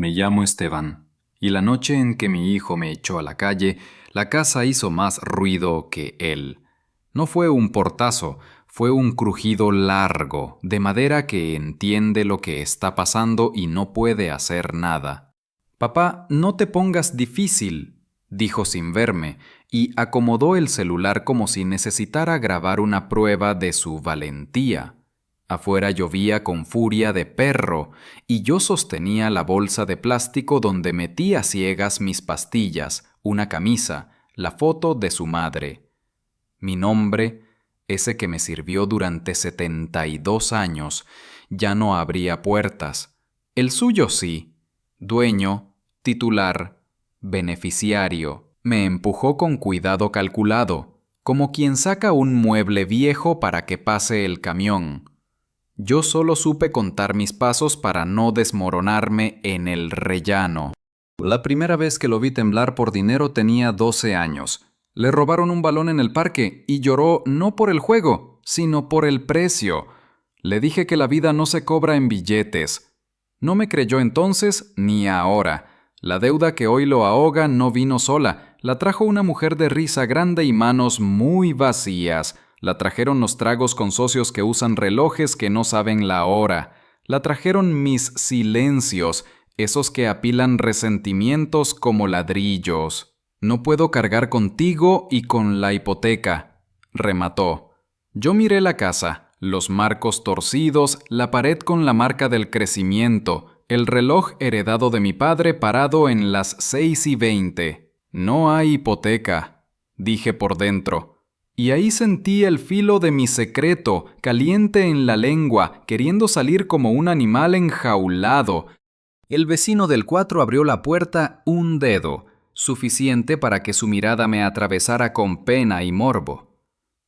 Me llamo Esteban, y la noche en que mi hijo me echó a la calle, la casa hizo más ruido que él. No fue un portazo, fue un crujido largo, de madera que entiende lo que está pasando y no puede hacer nada. «Papá, no te pongas difícil», dijo sin verme, y acomodó el celular como si necesitara grabar una prueba de su valentía. Afuera llovía con furia de perro, y yo sostenía la bolsa de plástico donde metí a ciegas mis pastillas, una camisa, la foto de su madre. Mi nombre, ese que me sirvió durante 72 años, ya no abría puertas. El suyo sí. Dueño, titular, beneficiario. Me empujó con cuidado calculado, como quien saca un mueble viejo para que pase el camión. Yo solo supe contar mis pasos para no desmoronarme en el rellano. La primera vez que lo vi temblar por dinero tenía 12 años. Le robaron un balón en el parque y lloró no por el juego, sino por el precio. Le dije que la vida no se cobra en billetes. No me creyó entonces ni ahora. La deuda que hoy lo ahoga no vino sola. La trajo una mujer de risa grande y manos muy vacías. La trajeron los tragos con socios que usan relojes que no saben la hora. La trajeron mis silencios, esos que apilan resentimientos como ladrillos. No puedo cargar contigo y con la hipoteca, remató. Yo miré la casa, los marcos torcidos, la pared con la marca del crecimiento, el reloj heredado de mi padre parado en las 6:20. No hay hipoteca, dije por dentro. Y ahí sentí el filo de mi secreto, caliente en la lengua, queriendo salir como un animal enjaulado. El vecino del 4 abrió la puerta un dedo, suficiente para que su mirada me atravesara con pena y morbo.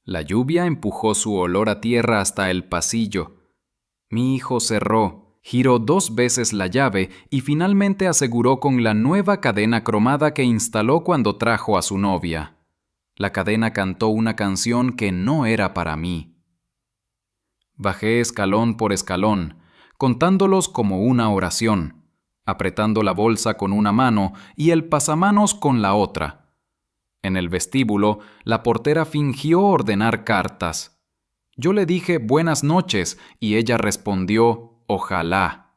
La lluvia empujó su olor a tierra hasta el pasillo. Mi hijo cerró, giró 2 veces la llave y finalmente aseguró con la nueva cadena cromada que instaló cuando trajo a su novia. La cadena cantó una canción que no era para mí. Bajé escalón por escalón, contándolos como una oración, apretando la bolsa con una mano y el pasamanos con la otra. En el vestíbulo, la portera fingió ordenar cartas. Yo le dije buenas noches y ella respondió ojalá.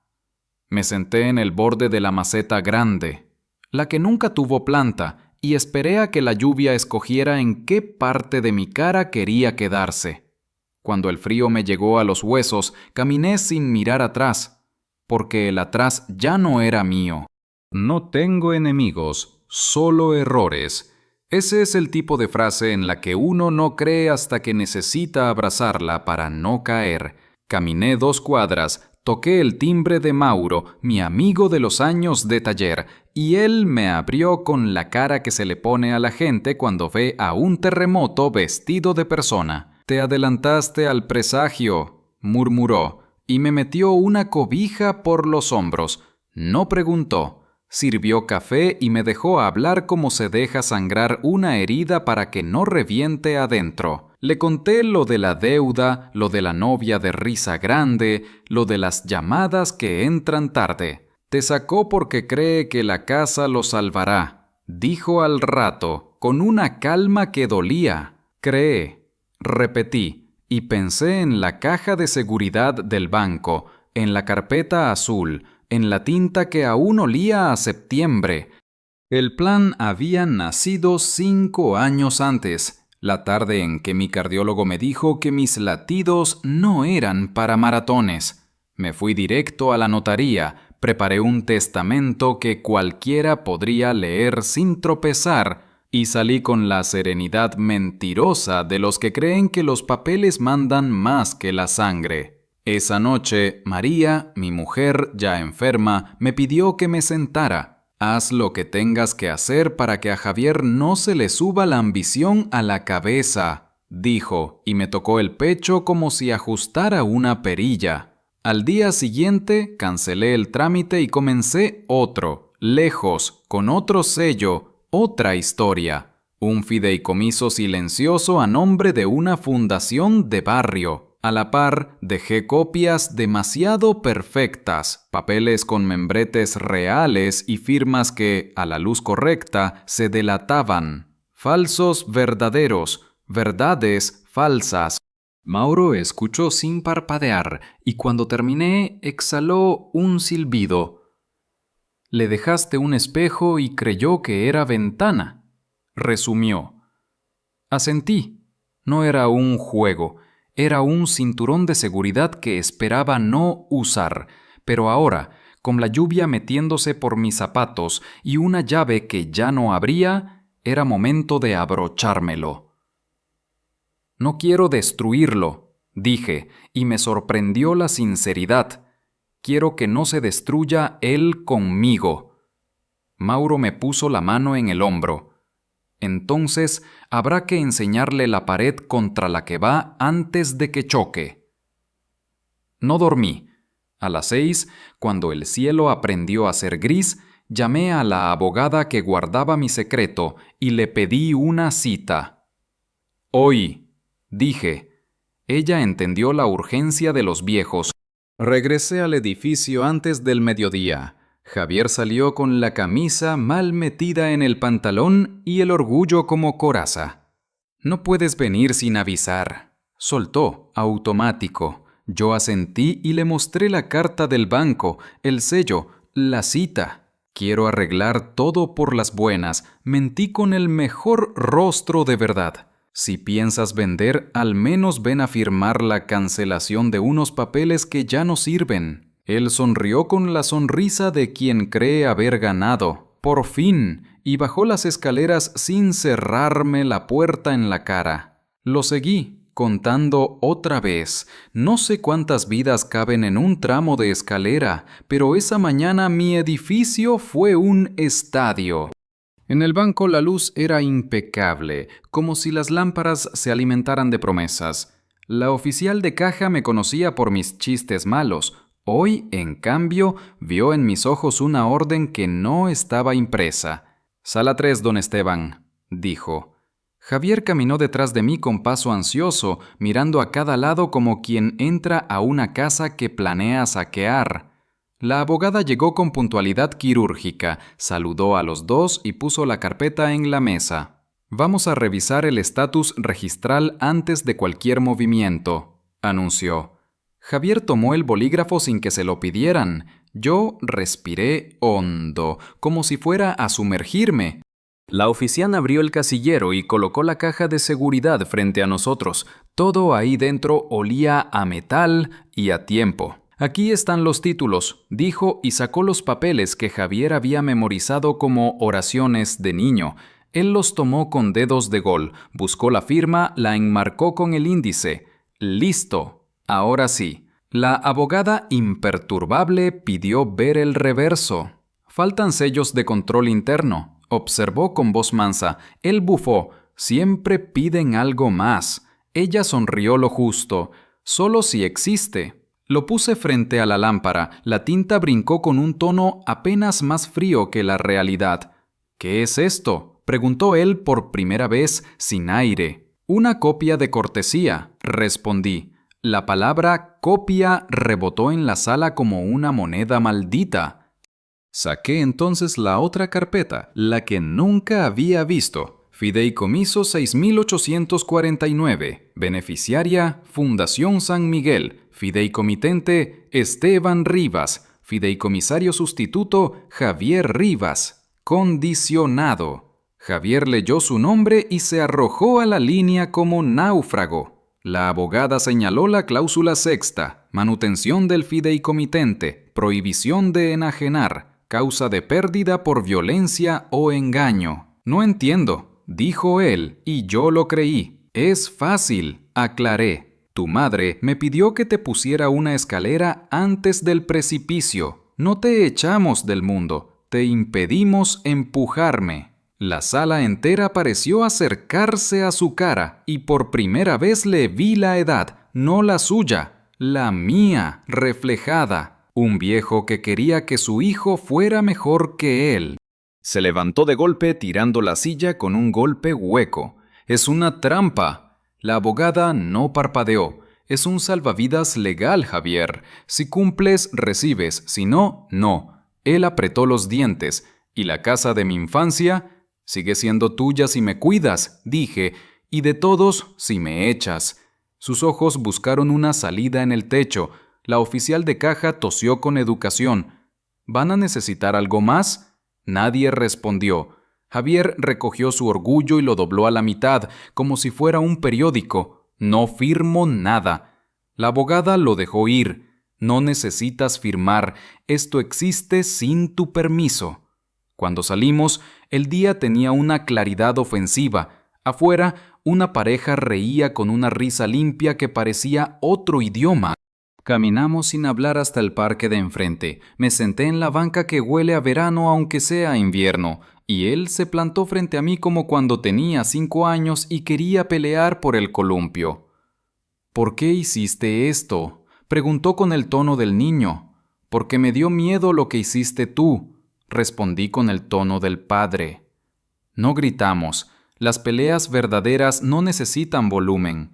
Me senté en el borde de la maceta grande, la que nunca tuvo planta, y esperé a que la lluvia escogiera en qué parte de mi cara quería quedarse. Cuando el frío me llegó a los huesos, caminé sin mirar atrás, porque el atrás ya no era mío. No tengo enemigos, solo errores. Ese es el tipo de frase en la que uno no cree hasta que necesita abrazarla para no caer. Caminé 2 cuadras, toqué el timbre de Mauro, mi amigo de los años de taller, y él me abrió con la cara que se le pone a la gente cuando ve a un terremoto vestido de persona. «Te adelantaste al presagio», murmuró, y me metió una cobija por los hombros. No preguntó. Sirvió café y me dejó hablar como se deja sangrar una herida para que no reviente adentro. Le conté lo de la deuda, lo de la novia de risa grande, lo de las llamadas que entran tarde. «Te sacó porque cree que la casa lo salvará», dijo al rato, con una calma que dolía. «Cree», repetí, y pensé en la caja de seguridad del banco, en la carpeta azul, en la tinta que aún olía a septiembre. El plan había nacido 5 años antes, la tarde en que mi cardiólogo me dijo que mis latidos no eran para maratones. Me fui directo a la notaría, preparé un testamento que cualquiera podría leer sin tropezar y salí con la serenidad mentirosa de los que creen que los papeles mandan más que la sangre. Esa noche, María, mi mujer ya enferma, me pidió que me sentara. «Haz lo que tengas que hacer para que a Javier no se le suba la ambición a la cabeza», dijo, y me tocó el pecho como si ajustara una perilla. Al día siguiente, cancelé el trámite y comencé otro, lejos, con otro sello, otra historia. Un fideicomiso silencioso a nombre de una fundación de barrio. A la par, dejé copias demasiado perfectas, papeles con membretes reales y firmas que, a la luz correcta, se delataban. Falsos verdaderos, verdades falsas. Mauro escuchó sin parpadear y cuando terminé exhaló un silbido. «Le dejaste un espejo y creyó que era ventana», resumió. Asentí. No era un juego, era un cinturón de seguridad que esperaba no usar, pero ahora, con la lluvia metiéndose por mis zapatos y una llave que ya no abría, era momento de abrochármelo. «No quiero destruirlo», dije, y me sorprendió la sinceridad. «Quiero que no se destruya él conmigo». Mauro me puso la mano en el hombro. «Entonces habrá que enseñarle la pared contra la que va antes de que choque». No dormí. A las 6, cuando el cielo aprendió a ser gris, llamé a la abogada que guardaba mi secreto y le pedí una cita. «Hoy», dije. Ella entendió la urgencia de los viejos. Regresé al edificio antes del mediodía. Javier salió con la camisa mal metida en el pantalón y el orgullo como coraza. «No puedes venir sin avisar», soltó, automático. Yo asentí y le mostré la carta del banco, el sello, la cita. Quiero arreglar todo por las buenas. Mentí con el mejor rostro de verdad. Si piensas vender, al menos ven a firmar la cancelación de unos papeles que ya no sirven. Él sonrió con la sonrisa de quien cree haber ganado. Por fin, y bajó las escaleras sin cerrarme la puerta en la cara. Lo seguí, contando otra vez. No sé cuántas vidas caben en un tramo de escalera, pero esa mañana mi edificio fue un estadio. En el banco la luz era impecable, como si las lámparas se alimentaran de promesas. La oficial de caja me conocía por mis chistes malos. Hoy, en cambio, vio en mis ojos una orden que no estaba impresa. «Sala 3, don Esteban», dijo. Javier caminó detrás de mí con paso ansioso, mirando a cada lado como quien entra a una casa que planea saquear. La abogada llegó con puntualidad quirúrgica, saludó a los dos y puso la carpeta en la mesa. «Vamos a revisar el estatus registral antes de cualquier movimiento», anunció. Javier tomó el bolígrafo sin que se lo pidieran. Yo respiré hondo, como si fuera a sumergirme. La oficial abrió el casillero y colocó la caja de seguridad frente a nosotros. Todo ahí dentro olía a metal y a tiempo. «Aquí están los títulos», dijo y sacó los papeles que Javier había memorizado como oraciones de niño. Él los tomó con dedos de gol, buscó la firma, la enmarcó con el índice. «Listo. Ahora sí». La abogada imperturbable pidió ver el reverso. «Faltan sellos de control interno», observó con voz mansa. Él bufó. «Siempre piden algo más». Ella sonrió lo justo. «Solo si existe». Lo puse frente a la lámpara. La tinta brincó con un tono apenas más frío que la realidad. «¿Qué es esto?», preguntó él por primera vez sin aire. «Una copia de cortesía», respondí. La palabra copia rebotó en la sala como una moneda maldita. Saqué entonces la otra carpeta, la que nunca había visto. Fideicomiso 6849. Beneficiaria, Fundación San Miguel. Fideicomitente, Esteban Rivas. Fideicomisario sustituto, Javier Rivas. Condicionado. Javier leyó su nombre y se arrojó a la línea como náufrago. La abogada señaló la cláusula sexta, manutención del fideicomitente, prohibición de enajenar, causa de pérdida por violencia o engaño. «No entiendo», dijo él, y yo lo creí. «Es fácil», aclaré. «Tu madre me pidió que te pusiera una escalera antes del precipicio. No te echamos del mundo, te impedimos empujarme». La sala entera pareció acercarse a su cara y por primera vez le vi la edad, no la suya, la mía, reflejada. Un viejo que quería que su hijo fuera mejor que él. Se levantó de golpe tirando la silla con un golpe hueco. «Es una trampa». La abogada no parpadeó. Es un salvavidas legal, Javier. Si cumples, recibes. Si no, no. Él apretó los dientes. ¿Y la casa de mi infancia? Sigue siendo tuya si me cuidas, dije, y de todos si me echas. Sus ojos buscaron una salida en el techo. La oficial de caja tosió con educación. ¿Van a necesitar algo más? Nadie respondió. Javier recogió su orgullo y lo dobló a la mitad, como si fuera un periódico. No firmo nada. La abogada lo dejó ir. No necesitas firmar. Esto existe sin tu permiso. Cuando salimos, el día tenía una claridad ofensiva. Afuera, una pareja reía con una risa limpia que parecía otro idioma. Caminamos sin hablar hasta el parque de enfrente. Me senté en la banca que huele a verano aunque sea invierno, y él se plantó frente a mí como cuando tenía 5 años y quería pelear por el columpio. ¿Por qué hiciste esto?, preguntó con el tono del niño. Porque me dio miedo lo que hiciste tú, respondí con el tono del padre. No gritamos. Las peleas verdaderas no necesitan volumen.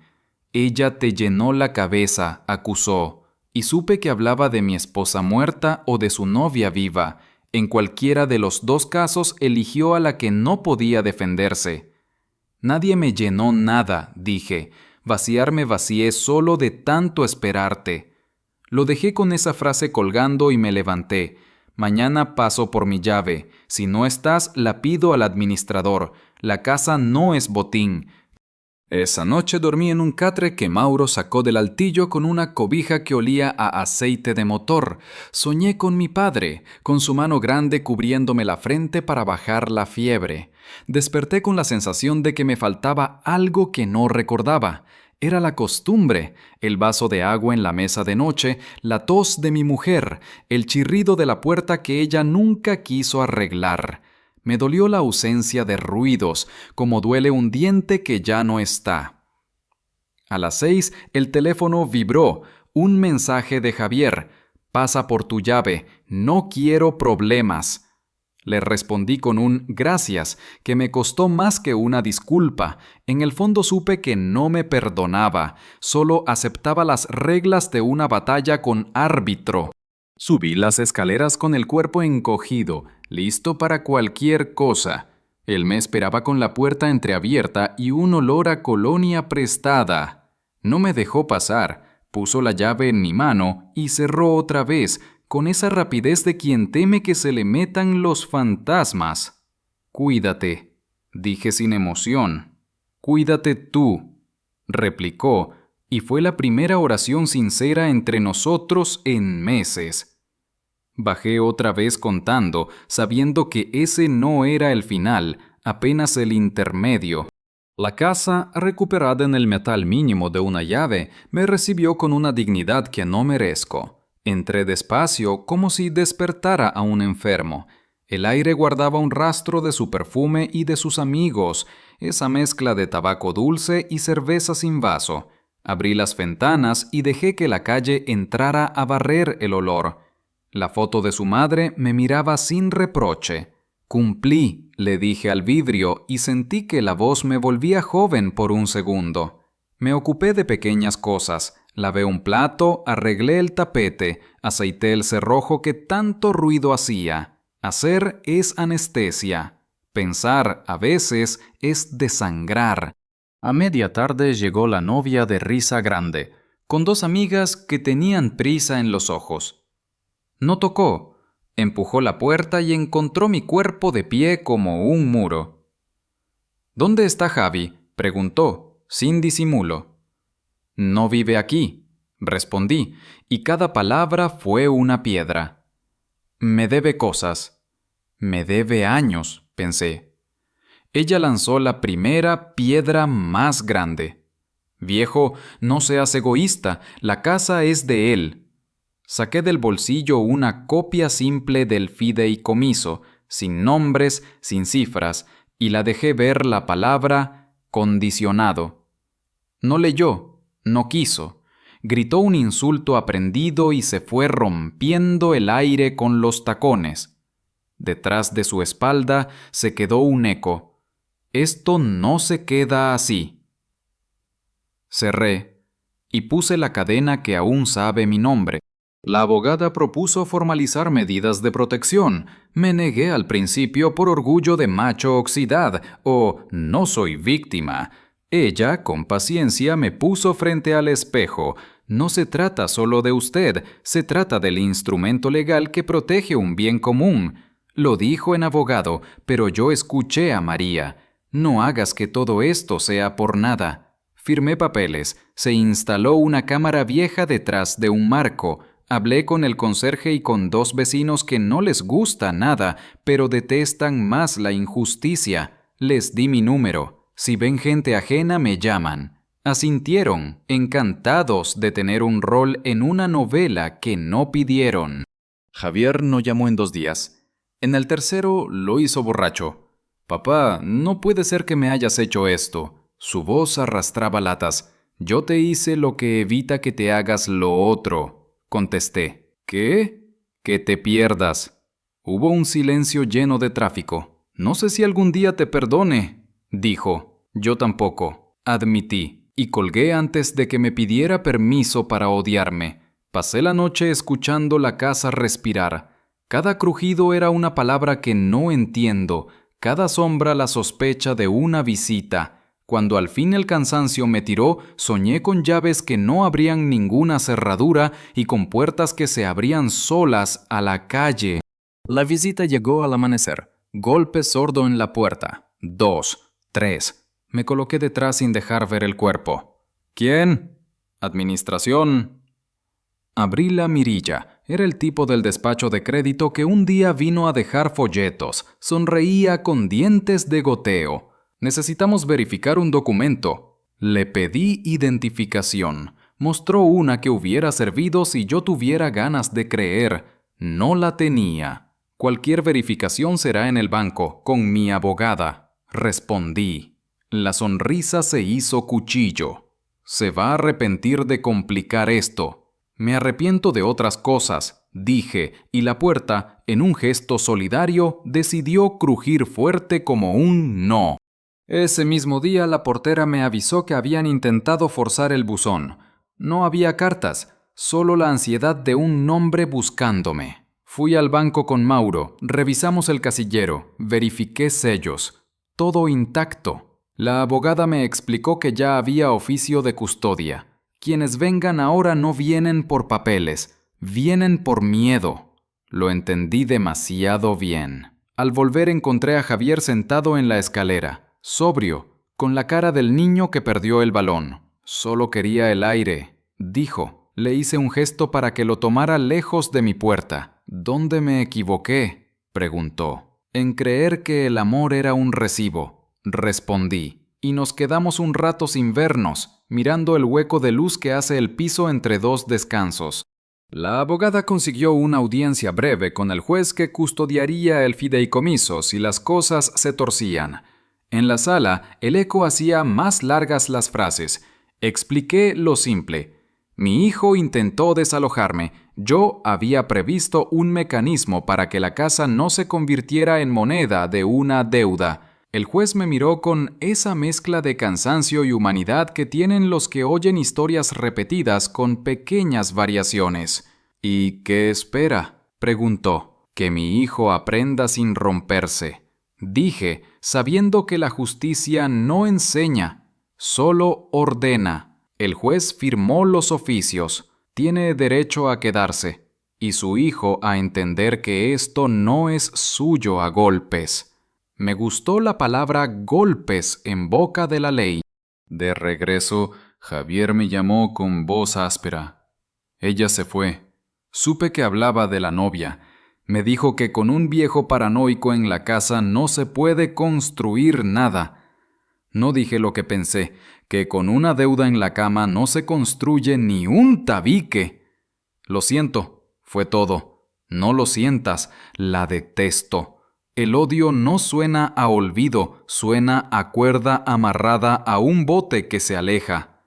Ella te llenó la cabeza, acusó, y supe que hablaba de mi esposa muerta o de su novia viva. En cualquiera de los dos casos eligió a la que no podía defenderse. Nadie me llenó nada, dije. Vaciarme vacié solo de tanto esperarte. Lo dejé con esa frase colgando y me levanté. Mañana paso por mi llave. Si no estás, la pido al administrador. La casa no es botín. Esa noche dormí en un catre que Mauro sacó del altillo con una cobija que olía a aceite de motor. Soñé con mi padre, con su mano grande cubriéndome la frente para bajar la fiebre. Desperté con la sensación de que me faltaba algo que no recordaba. Era la costumbre, el vaso de agua en la mesa de noche, la tos de mi mujer, el chirrido de la puerta que ella nunca quiso arreglar. Me dolió la ausencia de ruidos, como duele un diente que ya no está. A las 6, el teléfono vibró. Un mensaje de Javier. Pasa por tu llave. No quiero problemas. Le respondí con un gracias, que me costó más que una disculpa. En el fondo supe que no me perdonaba. Solo aceptaba las reglas de una batalla con árbitro. Subí las escaleras con el cuerpo encogido, listo para cualquier cosa. Él me esperaba con la puerta entreabierta y un olor a colonia prestada. No me dejó pasar, puso la llave en mi mano y cerró otra vez, con esa rapidez de quien teme que se le metan los fantasmas. «Cuídate», dije sin emoción. «Cuídate tú», replicó, y fue la primera oración sincera entre nosotros en meses. Bajé otra vez contando, sabiendo que ese no era el final, apenas el intermedio. La casa, recuperada en el metal mínimo de una llave, me recibió con una dignidad que no merezco. Entré despacio, como si despertara a un enfermo. El aire guardaba un rastro de su perfume y de sus amigos, esa mezcla de tabaco dulce y cerveza sin vaso. Abrí las ventanas y dejé que la calle entrara a barrer el olor. La foto de su madre me miraba sin reproche. «Cumplí», le dije al vidrio, y sentí que la voz me volvía joven por un segundo. Me ocupé de pequeñas cosas. Lavé un plato, arreglé el tapete, aceité el cerrojo que tanto ruido hacía. Hacer es anestesia. Pensar, a veces, es desangrar. A media tarde llegó la novia de risa grande, con 2 amigas que tenían prisa en los ojos. No tocó. Empujó la puerta y encontró mi cuerpo de pie como un muro. «¿Dónde está Javi?», preguntó, sin disimulo. «No vive aquí», respondí, y cada palabra fue una piedra. «Me debe cosas». «Me debe años», pensé. Ella lanzó la primera piedra más grande. «Viejo, no seas egoísta, la casa es de él». Saqué del bolsillo una copia simple del fideicomiso, sin nombres, sin cifras, y la dejé ver la palabra condicionado. No leyó, no quiso. Gritó un insulto aprendido y se fue rompiendo el aire con los tacones. Detrás de su espalda se quedó un eco. «Esto no se queda así». Cerré y puse la cadena que aún sabe mi nombre. La abogada propuso formalizar medidas de protección. Me negué al principio por orgullo de macho oxidad o no soy víctima. Ella, con paciencia, me puso frente al espejo. No se trata solo de usted, se trata del instrumento legal que protege un bien común. Lo dijo en abogado, pero yo escuché a María. No hagas que todo esto sea por nada. Firmé papeles, se instaló una cámara vieja detrás de un marco. Hablé con el conserje y con 2 vecinos que no les gusta nada, pero detestan más la injusticia. Les di mi número. Si ven gente ajena, me llaman. Asintieron, encantados de tener un rol en una novela que no pidieron. Javier no llamó en 2 días. En el tercero lo hizo borracho. «Papá, no puede ser que me hayas hecho esto». Su voz arrastraba latas. «Yo te hice lo que evita que te hagas lo otro». Contesté. «¿Qué?» «Que te pierdas». Hubo un silencio lleno de tráfico. «No sé si algún día te perdone», dijo. «Yo tampoco», admití, y colgué antes de que me pidiera permiso para odiarme. Pasé la noche escuchando la casa respirar. Cada crujido era una palabra que no entiendo, cada sombra la sospecha de una visita. Cuando al fin el cansancio me tiró, soñé con llaves que no abrían ninguna cerradura y con puertas que se abrían solas a la calle. La visita llegó al amanecer. Golpe sordo en la puerta. 2, 3. Me coloqué detrás sin dejar ver el cuerpo. «¿Quién?» «Administración». Abrí la mirilla. Era el tipo del despacho de crédito que un día vino a dejar folletos. Sonreía con dientes de goteo. «Necesitamos verificar un documento». Le pedí identificación. Mostró una que hubiera servido si yo tuviera ganas de creer. No la tenía. «Cualquier verificación será en el banco, con mi abogada», respondí. La sonrisa se hizo cuchillo. «Se va a arrepentir de complicar esto». «Me arrepiento de otras cosas», dije, y la puerta, en un gesto solidario, decidió crujir fuerte como un no. Ese mismo día la portera me avisó que habían intentado forzar el buzón. No había cartas, solo la ansiedad de un nombre buscándome. Fui al banco con Mauro, revisamos el casillero, verifiqué sellos. Todo intacto. La abogada me explicó que ya había oficio de custodia. Quienes vengan ahora no vienen por papeles, vienen por miedo. Lo entendí demasiado bien. Al volver encontré a Javier sentado en la escalera. Sobrio, con la cara del niño que perdió el balón. «Solo quería el aire», dijo. Le hice un gesto para que lo tomara lejos de mi puerta. «¿Dónde me equivoqué?», preguntó. «En creer que el amor era un recibo», respondí. Y nos quedamos un rato sin vernos, mirando el hueco de luz que hace el piso entre 2 descansos. La abogada consiguió una audiencia breve con el juez que custodiaría el fideicomiso si las cosas se torcían. En la sala, el eco hacía más largas las frases. Expliqué lo simple. Mi hijo intentó desalojarme. Yo había previsto un mecanismo para que la casa no se convirtiera en moneda de una deuda. El juez me miró con esa mezcla de cansancio y humanidad que tienen los que oyen historias repetidas con pequeñas variaciones. «¿Y qué espera?», preguntó. «Que mi hijo aprenda sin romperse», dije, sabiendo que la justicia no enseña, solo ordena. El juez firmó los oficios. Tiene derecho a quedarse, y su hijo a entender que esto no es suyo a golpes. Me gustó la palabra golpes en boca de la ley. De regreso, Javier me llamó con voz áspera. Ella se fue. Supe que hablaba de la novia. Me dijo que con un viejo paranoico en la casa no se puede construir nada. No dije lo que pensé, que con una deuda en la cama no se construye ni un tabique. «Lo siento», fue todo. «No lo sientas, la detesto». El odio no suena a olvido, suena a cuerda amarrada a un bote que se aleja.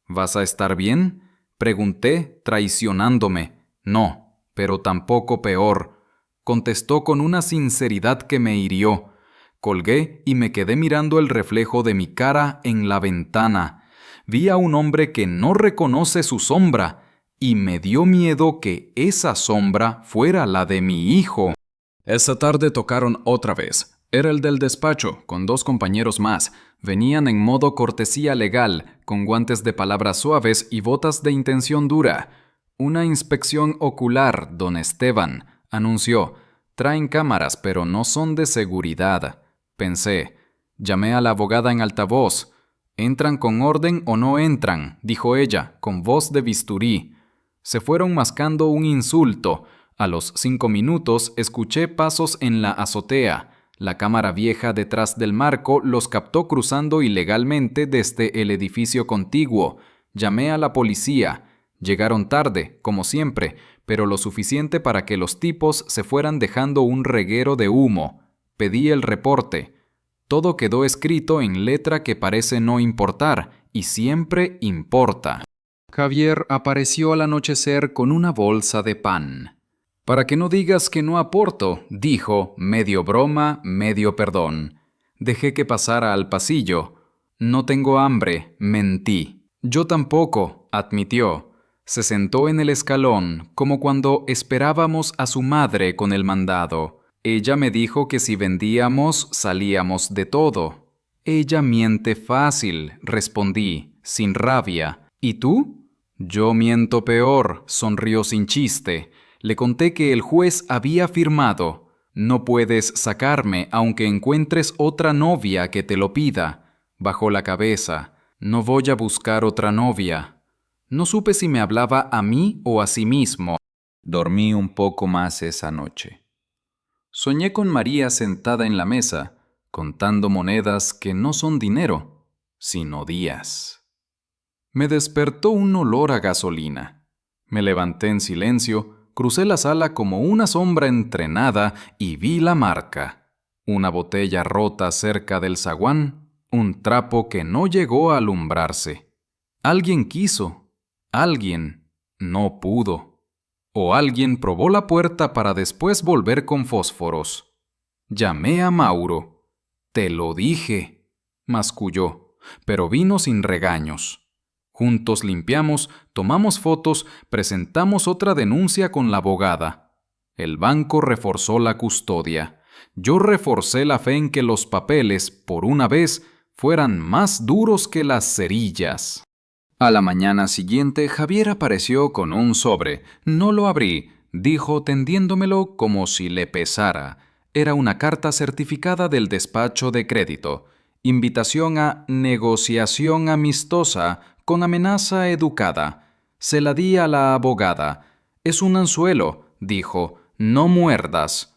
«¿Vas a estar bien?», pregunté, traicionándome. «No, pero tampoco peor», contestó con una sinceridad que me hirió. Colgué y me quedé mirando el reflejo de mi cara en la ventana. vi a un hombre que no reconoce su sombra, y me dio miedo que esa sombra fuera la de mi hijo. Esa tarde tocaron otra vez. Era el del despacho, con 2 compañeros más. Venían en modo cortesía legal, con guantes de palabras suaves y botas de intención dura. Una inspección ocular, don Esteban, anunció. Traen cámaras, pero no son de seguridad. Pensé. Llamé a la abogada en altavoz. ¿Entran con orden o no entran?, dijo ella, con voz de bisturí. Se fueron mascando un insulto. A los 5 minutos escuché pasos en la azotea. La cámara vieja detrás del marco los captó cruzando ilegalmente desde el edificio contiguo. Llamé a la policía. Llegaron tarde, como siempre, pero lo suficiente para que los tipos se fueran dejando un reguero de humo. Pedí el reporte. Todo quedó escrito en letra que parece no importar, y siempre importa. Javier apareció al anochecer con una bolsa de pan. Para que no digas que no aporto, dijo, medio broma, medio perdón. Dejé que pasara al pasillo. No tengo hambre, mentí. Yo tampoco, admitió. Se sentó en el escalón, como cuando esperábamos a su madre con el mandado. Ella me dijo que si vendíamos, salíamos de todo. Ella miente fácil, respondí, sin rabia. ¿Y tú? Yo miento peor, sonrió sin chiste. Le conté que el juez había firmado. No puedes sacarme aunque encuentres otra novia que te lo pida. Bajó la cabeza. No voy a buscar otra novia. No supe si me hablaba a mí o a sí mismo. Dormí un poco más esa noche. Soñé con María sentada en la mesa, contando monedas que no son dinero, sino días. Me despertó un olor a gasolina. Me levanté en silencio, crucé la sala como una sombra entrenada y vi la marca. Una botella rota cerca del zaguán, un trapo que no llegó a alumbrarse. Alguien quiso, alguien no pudo. O alguien probó la puerta para después volver con fósforos. Llamé a Mauro. Te lo dije, masculló, pero vino sin regaños. Juntos limpiamos, tomamos fotos, presentamos otra denuncia con la abogada. El banco reforzó la custodia. Yo reforcé la fe en que los papeles, por una vez, fueran más duros que las cerillas. A la mañana siguiente, Javier apareció con un sobre. No lo abrí, dijo tendiéndomelo como si le pesara. Era una carta certificada del despacho de crédito. Invitación a negociación amistosa con amenaza educada. Se la di a la abogada. Es un anzuelo, dijo. No muerdas.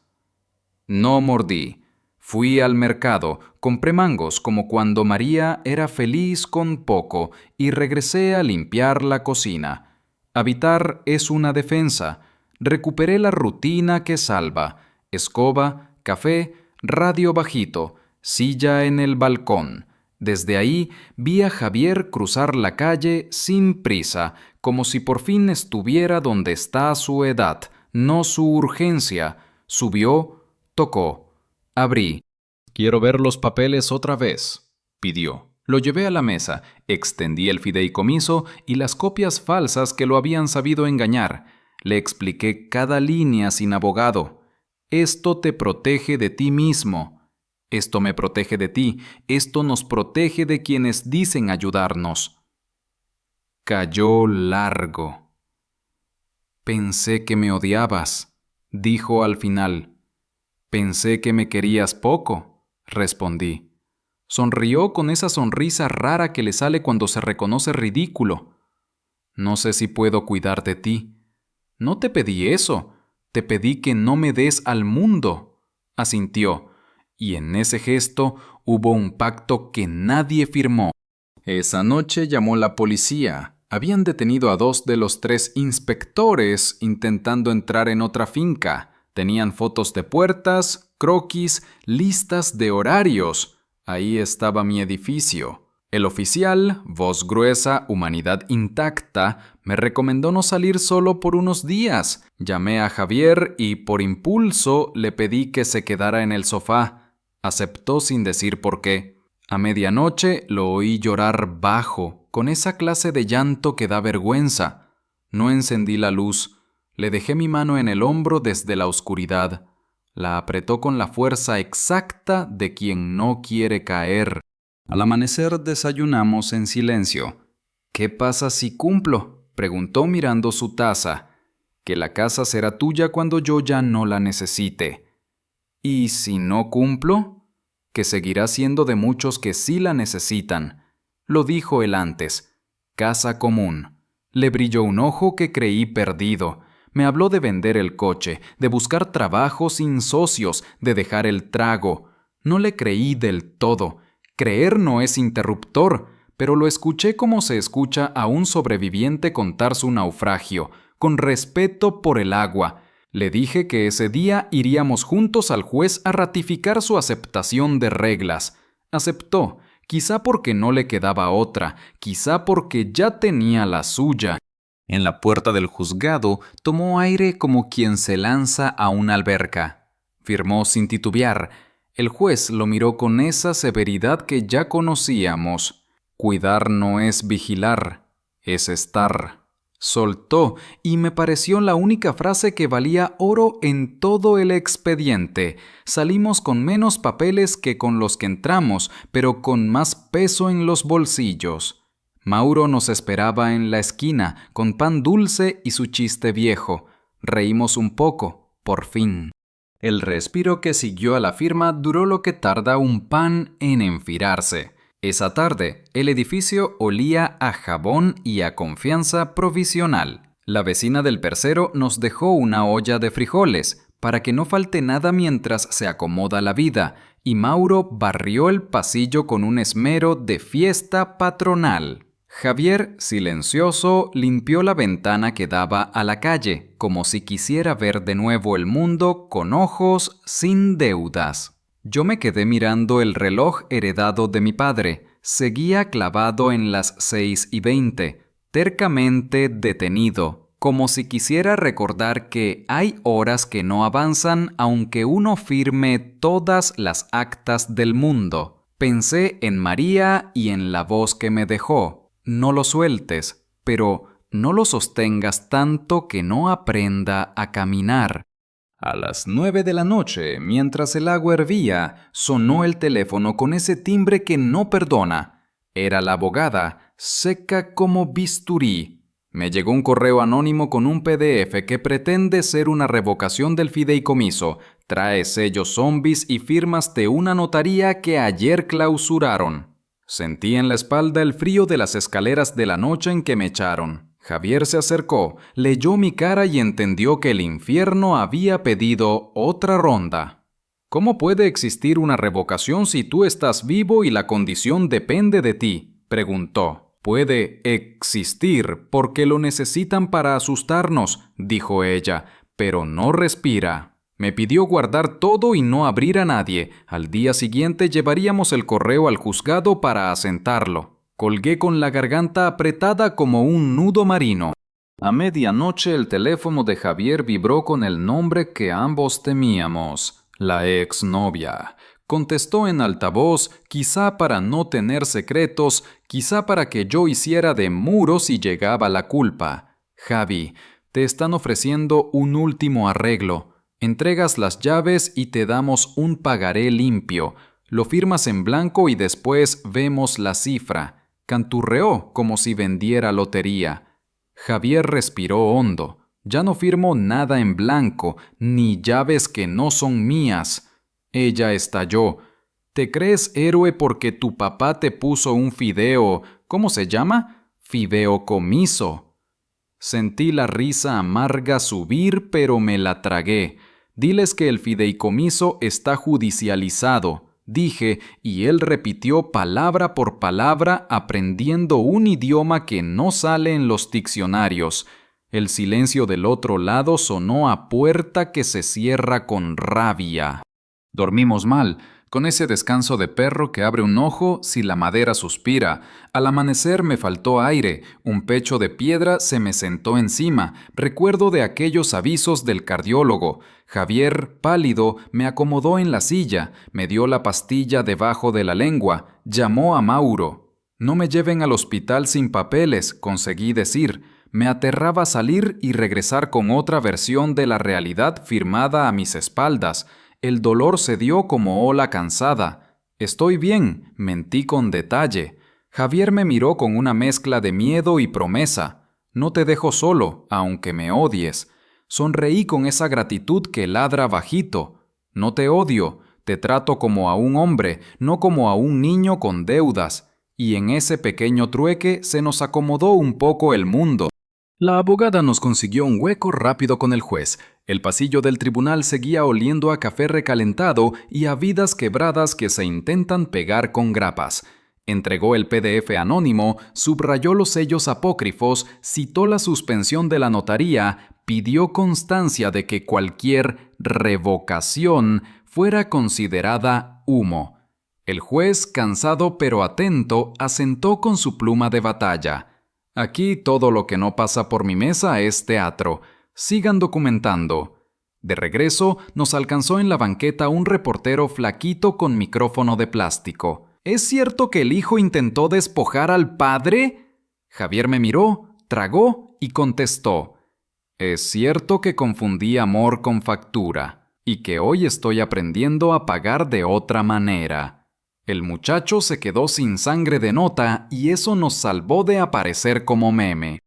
No mordí. Fui al mercado, compré mangos como cuando María era feliz con poco y regresé a limpiar la cocina. Habitar es una defensa. Recuperé la rutina que salva. Escoba, café, radio bajito, silla en el balcón. Desde ahí vi a Javier cruzar la calle sin prisa, como si por fin estuviera donde está su edad, no su urgencia. Subió, tocó. Abrí. «Quiero ver los papeles otra vez», pidió. Lo llevé a la mesa, extendí el fideicomiso y las copias falsas que lo habían sabido engañar. Le expliqué cada línea sin abogado. Esto te protege de ti mismo. Esto me protege de ti. Esto nos protege de quienes dicen ayudarnos. Cayó largo. Pensé que me odiabas, dijo al final. Pensé que me querías poco, respondí. Sonrió con esa sonrisa rara que le sale cuando se reconoce ridículo. No sé si puedo cuidar de ti. No te pedí eso. Te pedí que no me des al mundo, asintió. Y en ese gesto hubo un pacto que nadie firmó. Esa noche llamó la policía. Habían detenido a 2 de los 3 inspectores intentando entrar en otra finca. Tenían fotos de puertas, croquis, listas de horarios. Ahí estaba mi edificio. El oficial, voz gruesa, humanidad intacta, me recomendó no salir solo por unos días. Llamé a Javier y, por impulso, le pedí que se quedara en el sofá. Aceptó sin decir por qué. A medianoche lo oí llorar bajo, con esa clase de llanto que da vergüenza. No encendí la luz. Le dejé mi mano en el hombro desde la oscuridad. La apretó con la fuerza exacta de quien no quiere caer. Al amanecer desayunamos en silencio. «¿Qué pasa si cumplo?», preguntó mirando su taza. «Que la casa será tuya cuando yo ya no la necesite». «¿Y si no cumplo?», «Que seguirá siendo de muchos que sí la necesitan». Lo dijo él antes. Casa común. Le brilló un ojo que creí perdido. Me habló de vender el coche, de buscar trabajo sin socios, de dejar el trago. No le creí del todo. Creer no es interruptor, pero lo escuché como se escucha a un sobreviviente contar su naufragio, con respeto por el agua. Le dije que ese día iríamos juntos al juez a ratificar su aceptación de reglas. Aceptó, quizá porque no le quedaba otra, quizá porque ya tenía la suya. En la puerta del juzgado tomó aire como quien se lanza a una alberca. Firmó sin titubear. El juez lo miró con esa severidad que ya conocíamos. Cuidar no es vigilar, es estar. Soltó, y me pareció la única frase que valía oro en todo el expediente. Salimos con menos papeles que con los que entramos, pero con más peso en los bolsillos. Mauro nos esperaba en la esquina, con pan dulce y su chiste viejo. Reímos un poco, por fin. El respiro que siguió a la firma duró lo que tarda un pan en enfriarse. Esa tarde, el edificio olía a jabón y a confianza provisional. La vecina del percero nos dejó una olla de frijoles, para que no falte nada mientras se acomoda la vida, y Mauro barrió el pasillo con un esmero de fiesta patronal. Javier, silencioso, limpió la ventana que daba a la calle, como si quisiera ver de nuevo el mundo con ojos sin deudas. Yo me quedé mirando el reloj heredado de mi padre. Seguía clavado en las 6:20, tercamente detenido, como si quisiera recordar que hay horas que no avanzan aunque uno firme todas las actas del mundo. Pensé en María y en la voz que me dejó. No lo sueltes, pero no lo sostengas tanto que no aprenda a caminar. A las 9 de la noche, mientras el agua hervía, sonó el teléfono con ese timbre que no perdona. Era la abogada, seca como bisturí. Me llegó un correo anónimo con un PDF que pretende ser una revocación del fideicomiso. Trae sellos zombies y firmas de una notaría que ayer clausuraron. Sentí en la espalda el frío de las escaleras de la noche en que me echaron. Javier se acercó, leyó mi cara y entendió que el infierno había pedido otra ronda. ¿Cómo puede existir una revocación si tú estás vivo y la condición depende de ti?, preguntó. Puede existir porque lo necesitan para asustarnos, dijo ella, pero no respira. Me pidió guardar todo y no abrir a nadie. Al día siguiente llevaríamos el correo al juzgado para asentarlo. Colgué con la garganta apretada como un nudo marino. A medianoche el teléfono de Javier vibró con el nombre que ambos temíamos, la exnovia. Contestó en altavoz, quizá para no tener secretos, quizá para que yo hiciera de muro si llegaba la culpa. Javi, te están ofreciendo un último arreglo. Entregas las llaves y te damos un pagaré limpio. Lo firmas en blanco y después vemos la cifra. Canturreó como si vendiera lotería. Javier respiró hondo. Ya no firmo nada en blanco, ni llaves que no son mías. Ella estalló. ¿Te crees héroe porque tu papá te puso un fideo? ¿Cómo se llama? Fideicomiso. Sentí la risa amarga subir, pero me la tragué. Diles que el fideicomiso está judicializado, dije, y él repitió palabra por palabra, aprendiendo un idioma que no sale en los diccionarios. El silencio del otro lado sonó a puerta que se cierra con rabia. Dormimos mal, con ese descanso de perro que abre un ojo si la madera suspira. Al amanecer me faltó aire, un pecho de piedra se me sentó encima. Recuerdo de aquellos avisos del cardiólogo. Javier, pálido, me acomodó en la silla, me dio la pastilla debajo de la lengua, llamó a Mauro. No me lleven al hospital sin papeles, conseguí decir. Me aterraba salir y regresar con otra versión de la realidad firmada a mis espaldas. El dolor se dio como ola cansada. Estoy bien, mentí con detalle. Javier me miró con una mezcla de miedo y promesa. No te dejo solo, aunque me odies. Sonreí con esa gratitud que ladra bajito. No te odio, te trato como a un hombre, no como a un niño con deudas. Y en ese pequeño trueque se nos acomodó un poco el mundo. La abogada nos consiguió un hueco rápido con el juez. El pasillo del tribunal seguía oliendo a café recalentado y a vidas quebradas que se intentan pegar con grapas. Entregó el PDF anónimo, subrayó los sellos apócrifos, citó la suspensión de la notaría, pidió constancia de que cualquier revocación fuera considerada humo. El juez, cansado pero atento, asentó con su pluma de batalla. Aquí todo lo que no pasa por mi mesa es teatro. Sigan documentando. De regreso, nos alcanzó en la banqueta un reportero flaquito con micrófono de plástico. ¿Es cierto que el hijo intentó despojar al padre? Javier me miró, tragó y contestó. Es cierto que confundí amor con factura, y que hoy estoy aprendiendo a pagar de otra manera. El muchacho se quedó sin sangre de nota y eso nos salvó de aparecer como meme.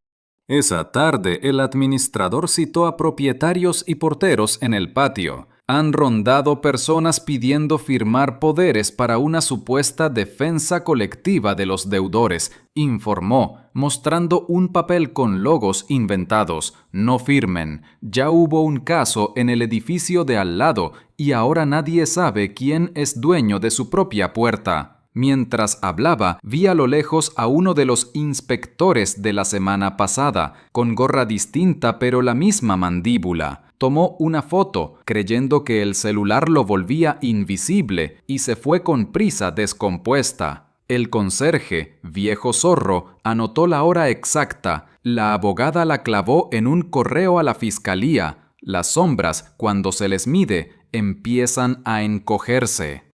Esa tarde, el administrador citó a propietarios y porteros en el patio. Han rondado personas pidiendo firmar poderes para una supuesta defensa colectiva de los deudores, informó, mostrando un papel con logos inventados. No firmen. Ya hubo un caso en el edificio de al lado y ahora nadie sabe quién es dueño de su propia puerta. Mientras hablaba, vi a lo lejos a uno de los inspectores de la semana pasada, con gorra distinta pero la misma mandíbula. Tomó una foto, creyendo que el celular lo volvía invisible, y se fue con prisa descompuesta. El conserje, viejo zorro, anotó la hora exacta. La abogada la clavó en un correo a la fiscalía. Las sombras, cuando se les mide, empiezan a encogerse.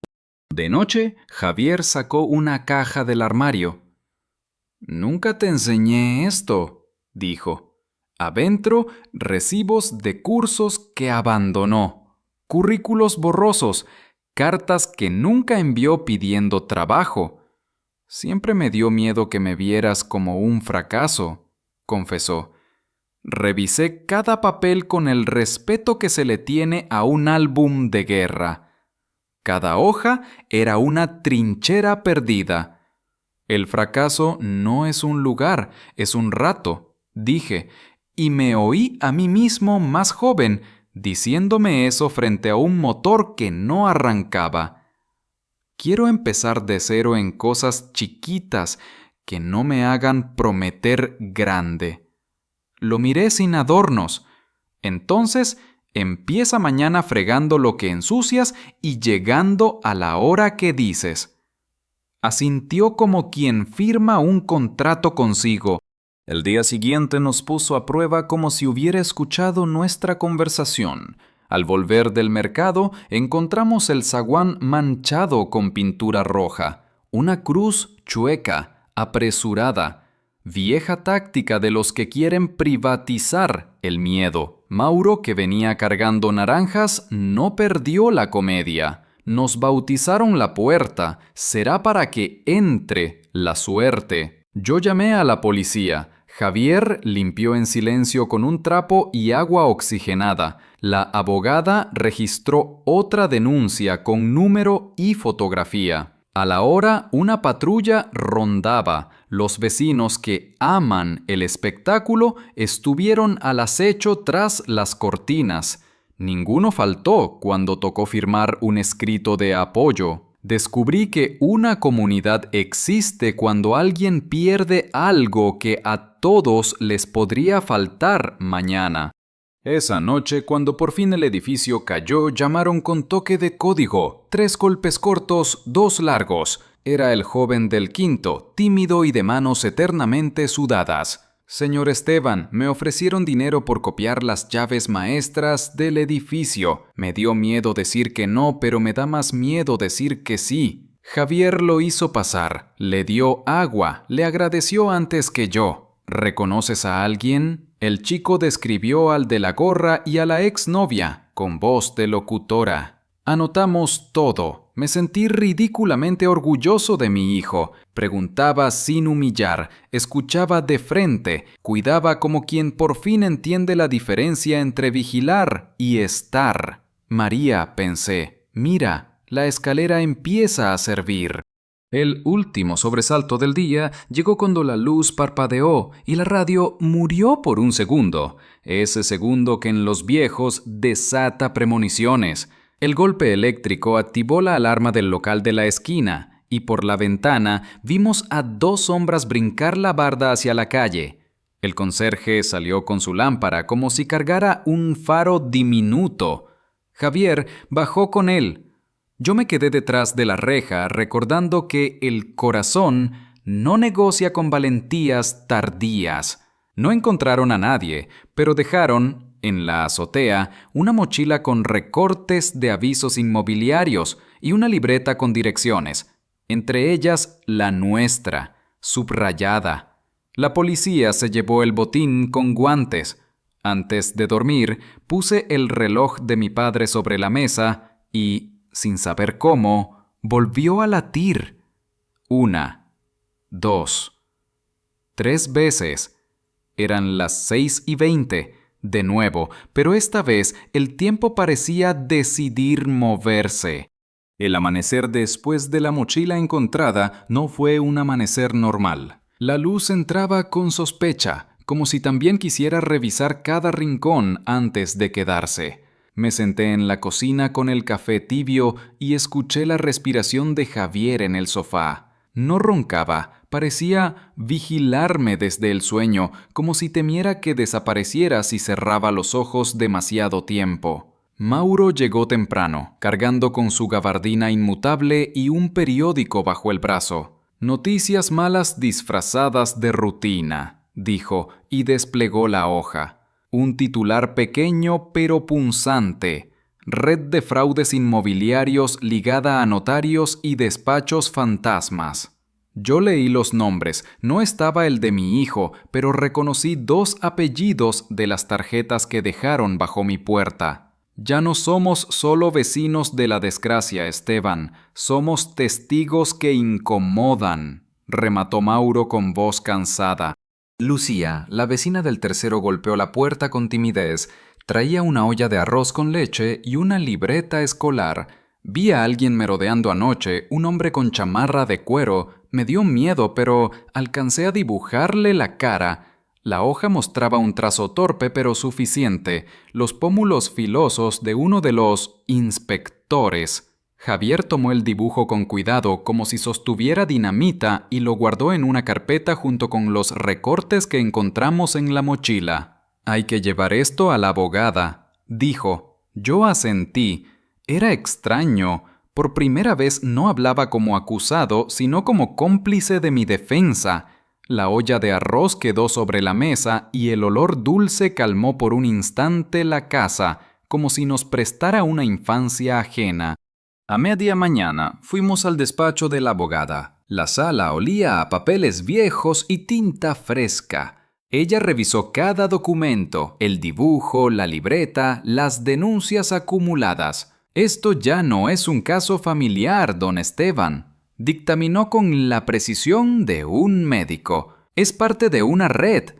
De noche, Javier sacó una caja del armario. «Nunca te enseñé esto», dijo. Adentro, recibos de cursos que abandonó, currículos borrosos, cartas que nunca envió pidiendo trabajo. Siempre me dio miedo que me vieras como un fracaso, confesó. Revisé cada papel con el respeto que se le tiene a un álbum de guerra. Cada hoja era una trinchera perdida. El fracaso no es un lugar, es un rato, dije, y me oí a mí mismo más joven, diciéndome eso frente a un motor que no arrancaba. Quiero empezar de cero en cosas chiquitas que no me hagan prometer grande. Lo miré sin adornos. Entonces, empieza mañana fregando lo que ensucias y llegando a la hora que dices. Asintió como quien firma un contrato consigo. El día siguiente nos puso a prueba como si hubiera escuchado nuestra conversación. Al volver del mercado, encontramos el zaguán manchado con pintura roja, una cruz chueca, apresurada, vieja táctica de los que quieren privatizar el miedo. Mauro, que venía cargando naranjas, no perdió la comedia. Nos bautizaron la puerta, será para que entre la suerte. Yo llamé a la policía. Javier limpió en silencio con un trapo y agua oxigenada. La abogada registró otra denuncia con número y fotografía. A la hora, una patrulla rondaba. Los vecinos que aman el espectáculo estuvieron al acecho tras las cortinas. Ninguno faltó cuando tocó firmar un escrito de apoyo. Descubrí que una comunidad existe cuando alguien pierde algo que a todos les podría faltar mañana. Esa noche, cuando por fin el edificio cayó, llamaron con toque de código. 3 golpes cortos, 2 largos. Era el joven del quinto, tímido y de manos eternamente sudadas. Señor Esteban, me ofrecieron dinero por copiar las llaves maestras del edificio. Me dio miedo decir que no, pero me da más miedo decir que sí. Javier lo hizo pasar, le dio agua, le agradeció antes que yo. ¿Reconoces a alguien? El chico describió al de la gorra y a la exnovia, con voz de locutora. Anotamos todo. Me sentí ridículamente orgulloso de mi hijo. Preguntaba sin humillar, escuchaba de frente, cuidaba como quien por fin entiende la diferencia entre vigilar y estar. María, pensé, mira, la escalera empieza a servir. El último sobresalto del día llegó cuando la luz parpadeó y la radio murió por un segundo. Ese segundo que en los viejos desata premoniciones. El golpe eléctrico activó la alarma del local de la esquina y por la ventana vimos a dos sombras brincar la barda hacia la calle. El conserje salió con su lámpara como si cargara un faro diminuto. Javier bajó con él. Yo me quedé detrás de la reja recordando que el corazón no negocia con valentías tardías. No encontraron a nadie, pero dejaron, en la azotea, una mochila con recortes de avisos inmobiliarios y una libreta con direcciones, entre ellas la nuestra, subrayada. La policía se llevó el botín con guantes. Antes de dormir, puse el reloj de mi padre sobre la mesa y, sin saber cómo, volvió a latir. 1, 2, 3 veces. Eran las 6:20, de nuevo, pero esta vez el tiempo parecía decidir moverse. El amanecer después de la mochila encontrada no fue un amanecer normal. La luz entraba con sospecha, como si también quisiera revisar cada rincón antes de quedarse. Me senté en la cocina con el café tibio y escuché la respiración de Javier en el sofá. No roncaba, parecía vigilarme desde el sueño, como si temiera que desapareciera si cerraba los ojos demasiado tiempo. Mauro llegó temprano, cargando con su gabardina inmutable y un periódico bajo el brazo. Noticias malas disfrazadas de rutina, dijo, y desplegó la hoja. Un titular pequeño pero punzante. Red de fraudes inmobiliarios ligada a notarios y despachos fantasmas. Yo leí los nombres. No estaba el de mi hijo, pero reconocí 2 apellidos de las tarjetas que dejaron bajo mi puerta. Ya no somos solo vecinos de la desgracia, Esteban. Somos testigos que incomodan, remató Mauro con voz cansada. Lucía, la vecina del tercero, golpeó la puerta con timidez. Traía una olla de arroz con leche y una libreta escolar. Vi a alguien merodeando anoche, un hombre con chamarra de cuero. Me dio miedo, pero alcancé a dibujarle la cara. La hoja mostraba un trazo torpe pero suficiente, los pómulos filosos de uno de los inspectores. Javier tomó el dibujo con cuidado, como si sostuviera dinamita, y lo guardó en una carpeta junto con los recortes que encontramos en la mochila. «Hay que llevar esto a la abogada», dijo. Yo asentí. Era extraño. Por primera vez no hablaba como acusado, sino como cómplice de mi defensa. La olla de arroz quedó sobre la mesa y el olor dulce calmó por un instante la casa, como si nos prestara una infancia ajena. A media mañana fuimos al despacho de la abogada. La sala olía a papeles viejos y tinta fresca. Ella revisó cada documento, el dibujo, la libreta, las denuncias acumuladas. Esto ya no es un caso familiar, don Esteban, dictaminó con la precisión de un médico. Es parte de una red.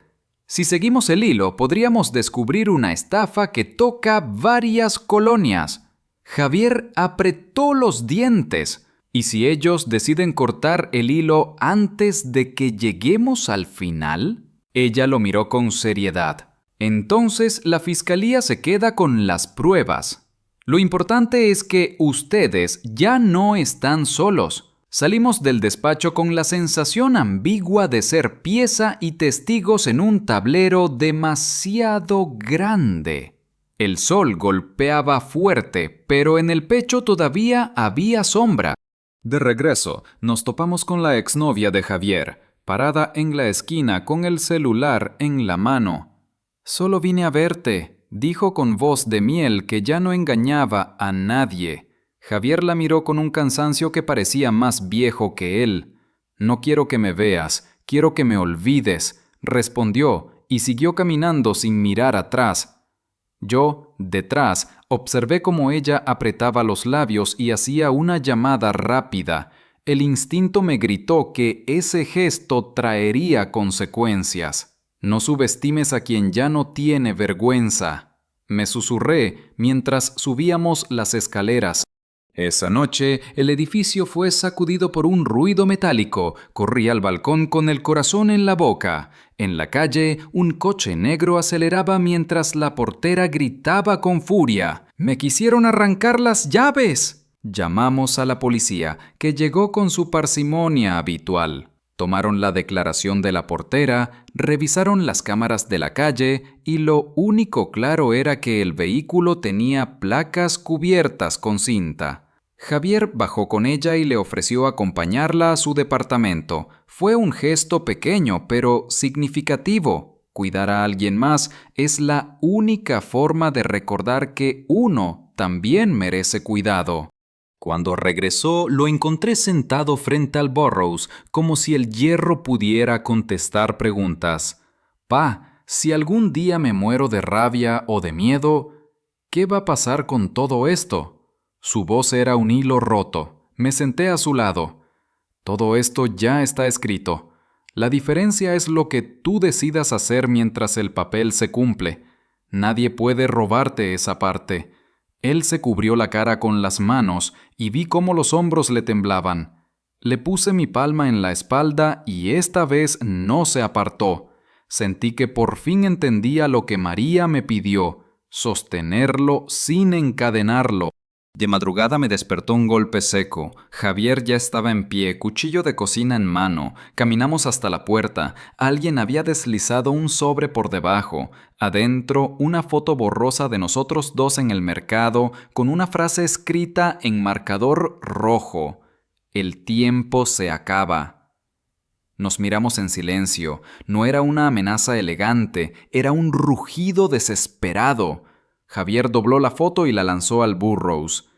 Si seguimos el hilo, podríamos descubrir una estafa que toca varias colonias. Javier apretó los dientes. ¿Y si ellos deciden cortar el hilo antes de que lleguemos al final? Ella lo miró con seriedad. Entonces la fiscalía se queda con las pruebas. Lo importante es que ustedes ya no están solos. Salimos del despacho con la sensación ambigua de ser pieza y testigos en un tablero demasiado grande. El sol golpeaba fuerte, pero en el pecho todavía había sombra. De regreso, nos topamos con la exnovia de Javier, parada en la esquina con el celular en la mano. «Solo vine a verte», dijo con voz de miel que ya no engañaba a nadie. Javier la miró con un cansancio que parecía más viejo que él. «No quiero que me veas, quiero que me olvides», respondió, y siguió caminando sin mirar atrás. Yo, detrás, observé cómo ella apretaba los labios y hacía una llamada rápida. El instinto me gritó que ese gesto traería consecuencias. «No subestimes a quien ya no tiene vergüenza», me susurré mientras subíamos las escaleras. Esa noche, el edificio fue sacudido por un ruido metálico. Corrí al balcón con el corazón en la boca. En la calle, un coche negro aceleraba mientras la portera gritaba con furia. «¡Me quisieron arrancar las llaves!». Llamamos a la policía, que llegó con su parsimonia habitual. Tomaron la declaración de la portera, revisaron las cámaras de la calle y lo único claro era que el vehículo tenía placas cubiertas con cinta. Javier bajó con ella y le ofreció acompañarla a su departamento. Fue un gesto pequeño, pero significativo. Cuidar a alguien más es la única forma de recordar que uno también merece cuidado. Cuando regresó, lo encontré sentado frente al Burroughs, como si el hierro pudiera contestar preguntas. «Pa, si algún día me muero de rabia o de miedo, ¿qué va a pasar con todo esto?». Su voz era un hilo roto. Me senté a su lado. «Todo esto ya está escrito. La diferencia es lo que tú decidas hacer mientras el papel se cumple. Nadie puede robarte esa parte». Él se cubrió la cara con las manos y vi cómo los hombros le temblaban. Le puse mi palma en la espalda y esta vez no se apartó. Sentí que por fin entendía lo que María me pidió: sostenerlo sin encadenarlo. De madrugada me despertó un golpe seco. Javier ya estaba en pie, cuchillo de cocina en mano. Caminamos hasta la puerta. Alguien había deslizado un sobre por debajo. Adentro, una foto borrosa de nosotros dos en el mercado, con una frase escrita en marcador rojo: «El tiempo se acaba». Nos miramos en silencio. No era una amenaza elegante, era un rugido desesperado. Javier dobló la foto y la lanzó al Burroughs.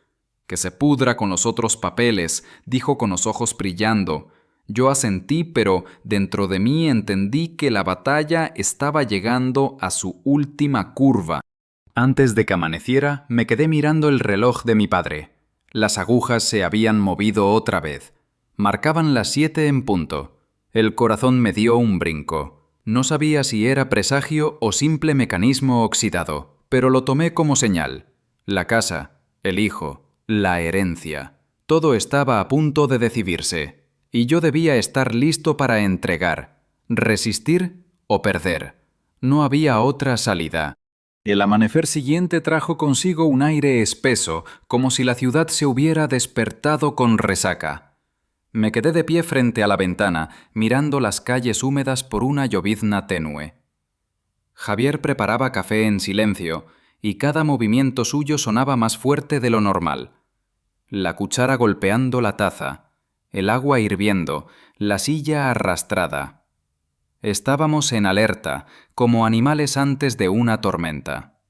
«Que se pudra con los otros papeles», dijo con los ojos brillando. Yo asentí, pero dentro de mí entendí que la batalla estaba llegando a su última curva. Antes de que amaneciera, me quedé mirando el reloj de mi padre. Las agujas se habían movido otra vez. Marcaban las 7 en punto. El corazón me dio un brinco. No sabía si era presagio o simple mecanismo oxidado, pero lo tomé como señal. La casa, el hijo, la herencia. Todo estaba a punto de decidirse, y yo debía estar listo para entregar, resistir o perder. No había otra salida. El amanecer siguiente trajo consigo un aire espeso, como si la ciudad se hubiera despertado con resaca. Me quedé de pie frente a la ventana, mirando las calles húmedas por una llovizna tenue. Javier preparaba café en silencio, y cada movimiento suyo sonaba más fuerte de lo normal. La cuchara golpeando la taza, el agua hirviendo, la silla arrastrada. Estábamos en alerta, como animales antes de una tormenta.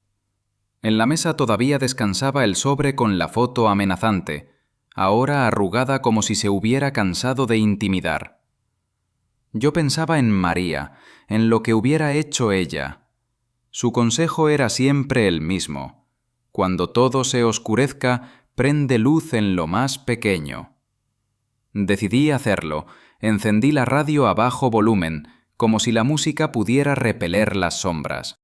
En la mesa todavía descansaba el sobre con la foto amenazante, ahora arrugada como si se hubiera cansado de intimidar. Yo pensaba en María, en lo que hubiera hecho ella. Su consejo era siempre el mismo: cuando todo se oscurezca, prende luz en lo más pequeño. Decidí hacerlo. Encendí la radio a bajo volumen, como si la música pudiera repeler las sombras.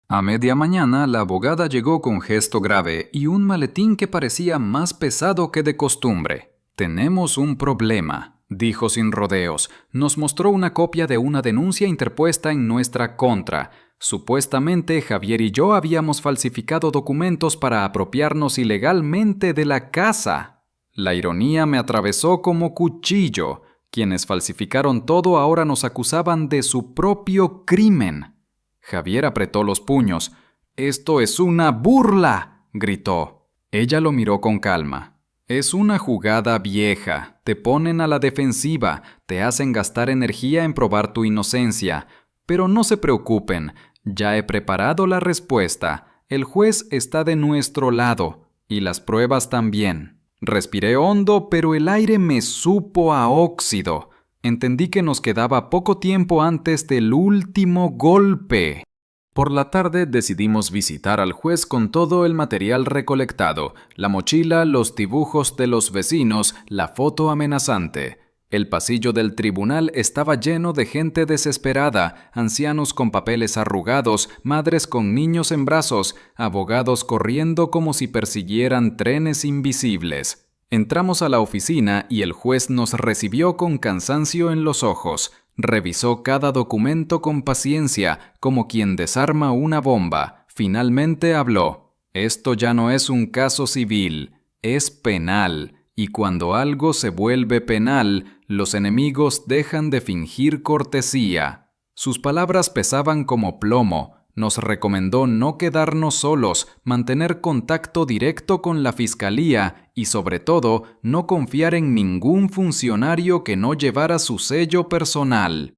A media mañana, la abogada llegó con gesto grave y un maletín que parecía más pesado que de costumbre. «Tenemos un problema», dijo sin rodeos. Nos mostró una copia de una denuncia interpuesta en nuestra contra. Supuestamente, Javier y yo habíamos falsificado documentos para apropiarnos ilegalmente de la casa. La ironía me atravesó como cuchillo. Quienes falsificaron todo ahora nos acusaban de su propio crimen. Javier apretó los puños. «¡Esto es una burla!», gritó. Ella lo miró con calma. «Es una jugada vieja. Te ponen a la defensiva, te hacen gastar energía en probar tu inocencia. Pero no se preocupen, ya he preparado la respuesta. El juez está de nuestro lado, y las pruebas también». Respiré hondo, pero el aire me supo a óxido. Entendí que nos quedaba poco tiempo antes del último golpe. Por la tarde decidimos visitar al juez con todo el material recolectado, la mochila, los dibujos de los vecinos, la foto amenazante. El pasillo del tribunal estaba lleno de gente desesperada, ancianos con papeles arrugados, madres con niños en brazos, abogados corriendo como si persiguieran trenes invisibles. Entramos a la oficina y el juez nos recibió con cansancio en los ojos. Revisó cada documento con paciencia, como quien desarma una bomba. Finalmente habló. Esto ya no es un caso civil, es penal. Y cuando algo se vuelve penal, los enemigos dejan de fingir cortesía. Sus palabras pesaban como plomo. Nos recomendó no quedarnos solos, mantener contacto directo con la fiscalía y, sobre todo, no confiar en ningún funcionario que no llevara su sello personal.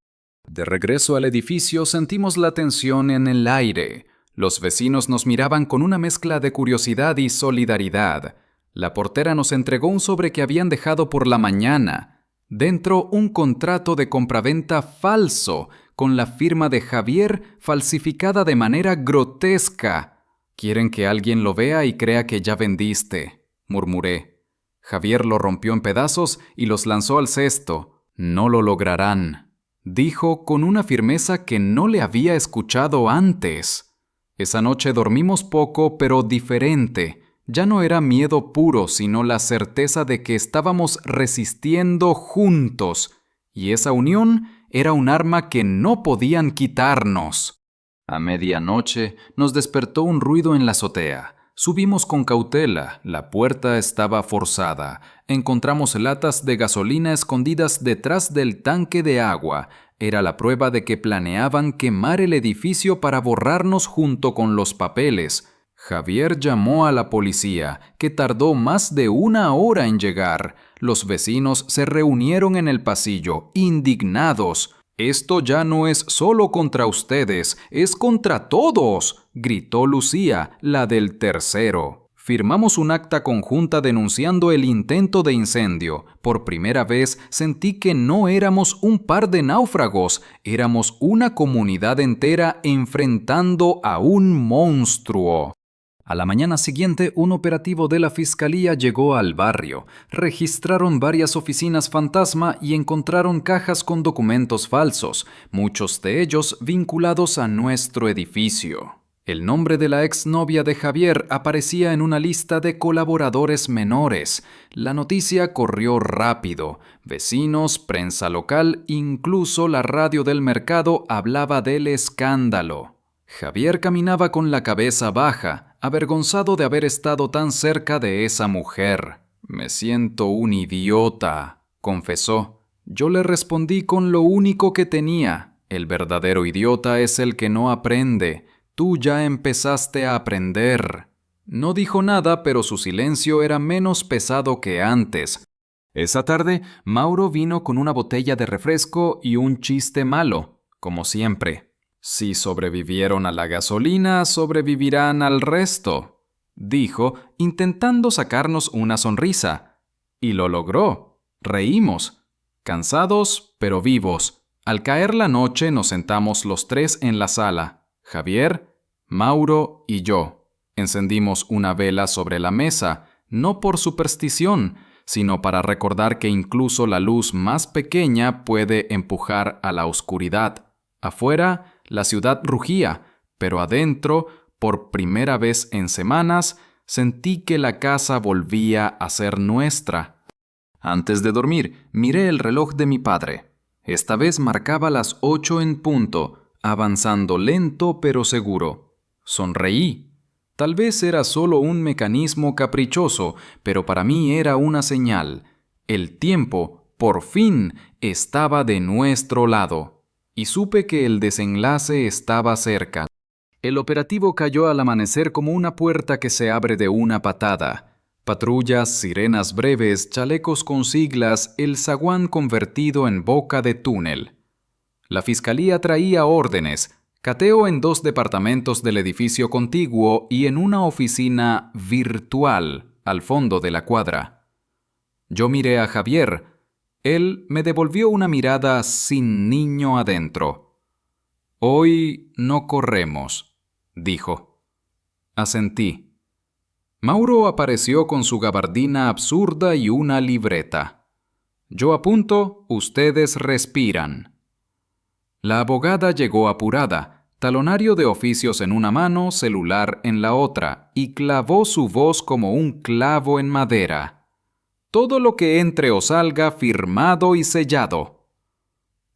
De regreso al edificio sentimos la tensión en el aire. Los vecinos nos miraban con una mezcla de curiosidad y solidaridad. La portera nos entregó un sobre que habían dejado por la mañana. Dentro, un contrato de compraventa falso, con la firma de Javier falsificada de manera grotesca. «Quieren que alguien lo vea y crea que ya vendiste», murmuré. Javier lo rompió en pedazos y los lanzó al cesto. «No lo lograrán», dijo con una firmeza que no le había escuchado antes. Esa noche dormimos poco, pero diferente. Ya no era miedo puro, sino la certeza de que estábamos resistiendo juntos. Y esa unión era un arma que no podían quitarnos. A medianoche nos despertó un ruido en la azotea. Subimos con cautela. La puerta estaba forzada. Encontramos latas de gasolina escondidas detrás del tanque de agua. Era la prueba de que planeaban quemar el edificio para borrarnos junto con los papeles. Javier llamó a la policía, que tardó más de 1 hora en llegar. Los vecinos se reunieron en el pasillo, indignados. «Esto ya no es solo contra ustedes, es contra todos», gritó Lucía, la del tercero. Firmamos un acta conjunta denunciando el intento de incendio. Por primera vez sentí que no éramos un par de náufragos, éramos una comunidad entera enfrentando a un monstruo. A la mañana siguiente, un operativo de la fiscalía llegó al barrio. Registraron varias oficinas fantasma y encontraron cajas con documentos falsos, muchos de ellos vinculados a nuestro edificio. El nombre de la exnovia de Javier aparecía en una lista de colaboradores menores. La noticia corrió rápido. Vecinos, prensa local, incluso la radio del mercado hablaba del escándalo. Javier caminaba con la cabeza baja, avergonzado de haber estado tan cerca de esa mujer. «Me siento un idiota», confesó. Yo le respondí con lo único que tenía. «El verdadero idiota es el que no aprende. Tú ya empezaste a aprender». No dijo nada, pero su silencio era menos pesado que antes. Esa tarde, Mauro vino con una botella de refresco y un chiste malo, como siempre. «Si sobrevivieron a la gasolina, sobrevivirán al resto», dijo, intentando sacarnos una sonrisa. Y lo logró. Reímos. Cansados, pero vivos. Al caer la noche nos sentamos los tres en la sala. Javier, Mauro y yo. Encendimos una vela sobre la mesa, no por superstición, sino para recordar que incluso la luz más pequeña puede empujar a la oscuridad. Afuera, la ciudad rugía, pero adentro, por primera vez en semanas, sentí que la casa volvía a ser nuestra. Antes de dormir, miré el reloj de mi padre. Esta vez marcaba las 8 en punto, avanzando lento pero seguro. Sonreí. Tal vez era solo un mecanismo caprichoso, pero para mí era una señal. El tiempo, por fin, estaba de nuestro lado. Y supe que el desenlace estaba cerca. El operativo cayó al amanecer como una puerta que se abre de una patada. Patrullas, sirenas breves, chalecos con siglas, el zaguán convertido en boca de túnel. La fiscalía traía órdenes, cateo en 2 departamentos del edificio contiguo y en una oficina virtual al fondo de la cuadra. Yo miré a Javier. Él me devolvió una mirada sin niño adentro. «Hoy no corremos», dijo. Asentí. Mauro apareció con su gabardina absurda y una libreta. «Yo apunto, ustedes respiran». La abogada llegó apurada, talonario de oficios en una mano, celular en la otra, y clavó su voz como un clavo en madera. «Todo lo que entre o salga firmado y sellado».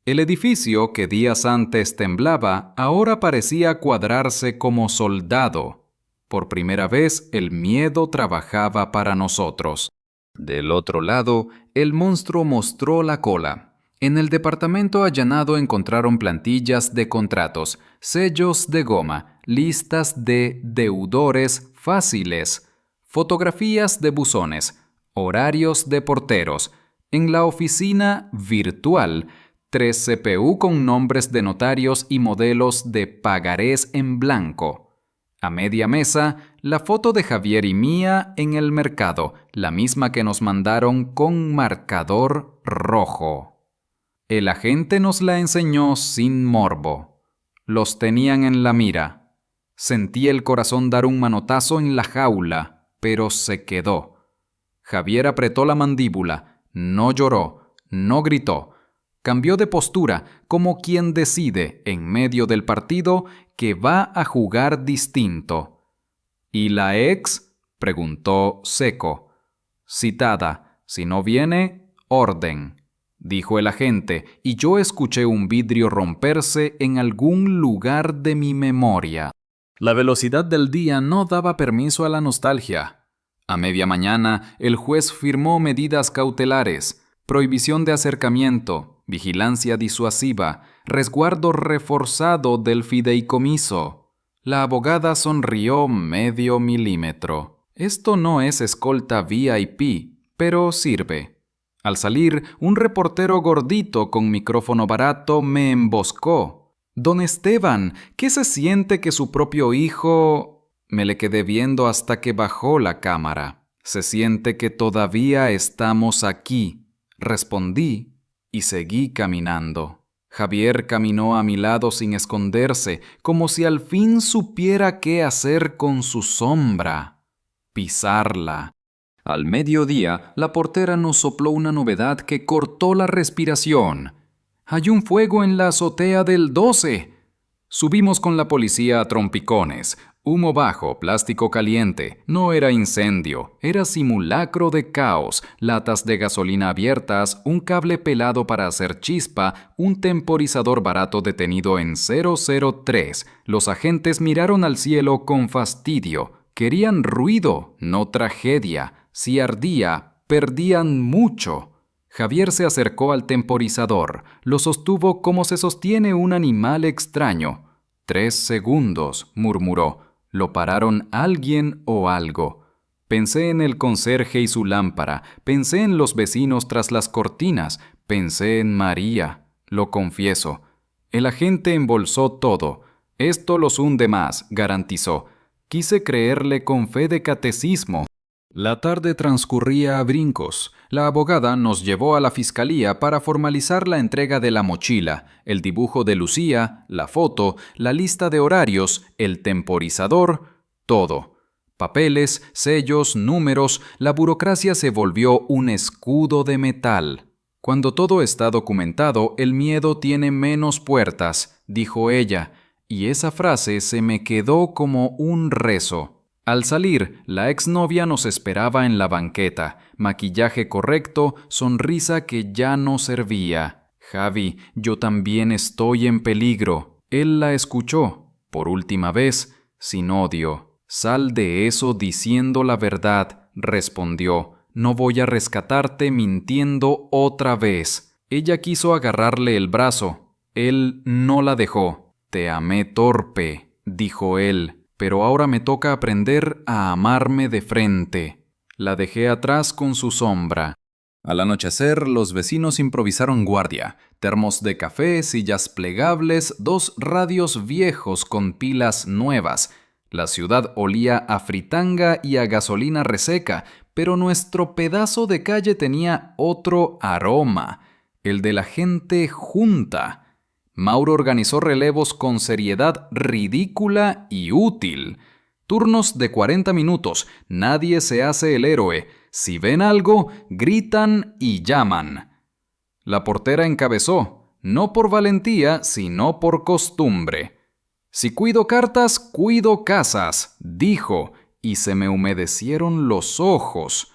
El edificio, que días antes temblaba, ahora parecía cuadrarse como soldado. Por primera vez, el miedo trabajaba para nosotros. Del otro lado, el monstruo mostró la cola. En el departamento allanado encontraron plantillas de contratos, sellos de goma, listas de deudores fáciles, fotografías de buzones, horarios de porteros. En la oficina virtual, 3 CPU con nombres de notarios y modelos de pagarés en blanco. A media mesa, la foto de Javier y mía en el mercado, la misma que nos mandaron con marcador rojo. El agente nos la enseñó sin morbo. Los tenían en la mira. Sentí el corazón dar un manotazo en la jaula, pero se quedó. Javier apretó la mandíbula, no lloró, no gritó. Cambió de postura, como quien decide, en medio del partido, que va a jugar distinto. «¿Y la ex?», preguntó seco. «Citada. Si no viene, orden», dijo el agente, y yo escuché un vidrio romperse en algún lugar de mi memoria. La velocidad del día no daba permiso a la nostalgia. A media mañana, el juez firmó medidas cautelares, prohibición de acercamiento, vigilancia disuasiva, resguardo reforzado del fideicomiso. La abogada sonrió medio milímetro. Esto no es escolta VIP, pero sirve. Al salir, un reportero gordito con micrófono barato me emboscó. «Don Esteban, ¿qué se siente que su propio hijo...?» Me le quedé viendo hasta que bajó la cámara. «Se siente que todavía estamos aquí», respondí y seguí caminando. Javier caminó a mi lado sin esconderse, como si al fin supiera qué hacer con su sombra. Pisarla. Al mediodía, la portera nos sopló una novedad que cortó la respiración. «Hay un fuego en la azotea del 12. Subimos con la policía a trompicones. Humo bajo, plástico caliente. No era incendio, era simulacro de caos. Latas de gasolina abiertas, un cable pelado para hacer chispa, un temporizador barato detenido en 003. Los agentes miraron al cielo con fastidio. Querían ruido, no tragedia. Si ardía, perdían mucho». Javier se acercó al temporizador. Lo sostuvo como se sostiene un animal extraño. 3 segundos, murmuró. Lo pararon alguien o algo. Pensé en el conserje y su lámpara. Pensé en los vecinos tras las cortinas. Pensé en María. Lo confieso. El agente embolsó todo. «Esto los hunde más», garantizó. Quise creerle con fe de catecismo. La tarde transcurría a brincos. La abogada nos llevó a la fiscalía para formalizar la entrega de la mochila, el dibujo de Lucía, la foto, la lista de horarios, el temporizador, todo. Papeles, sellos, números, la burocracia se volvió un escudo de metal. «Cuando todo está documentado, el miedo tiene menos puertas», dijo ella, y esa frase se me quedó como un rezo. Al salir, la exnovia nos esperaba en la banqueta. Maquillaje correcto, sonrisa que ya no servía. «Javi, yo también estoy en peligro». Él la escuchó, por última vez, sin odio. «Sal de eso diciendo la verdad», respondió. «No voy a rescatarte mintiendo otra vez». Ella quiso agarrarle el brazo. Él no la dejó. «Te amé torpe», dijo él. «Pero ahora me toca aprender a amarme de frente». La dejé atrás con su sombra. Al anochecer, los vecinos improvisaron guardia. Termos de café, sillas plegables, 2 radios viejos con pilas nuevas. La ciudad olía a fritanga y a gasolina reseca, pero nuestro pedazo de calle tenía otro aroma, el de la gente junta. Mauro organizó relevos con seriedad ridícula y útil. Turnos de 40 minutos, nadie se hace el héroe. Si ven algo, gritan y llaman. La portera encabezó, no por valentía, sino por costumbre. Si cuido cartas, cuido casas, dijo, y se me humedecieron los ojos.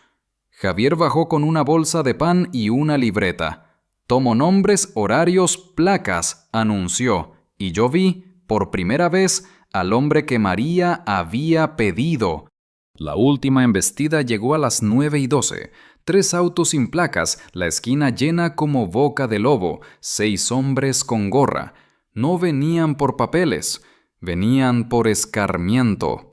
Javier bajó con una bolsa de pan y una libreta. Tomo nombres, horarios, placas, anunció, y yo vi, por primera vez, al hombre que María había pedido. La última embestida llegó a las 9:12. 3 autos sin placas, la esquina llena como boca de lobo, 6 hombres con gorra. No venían por papeles, venían por escarmiento.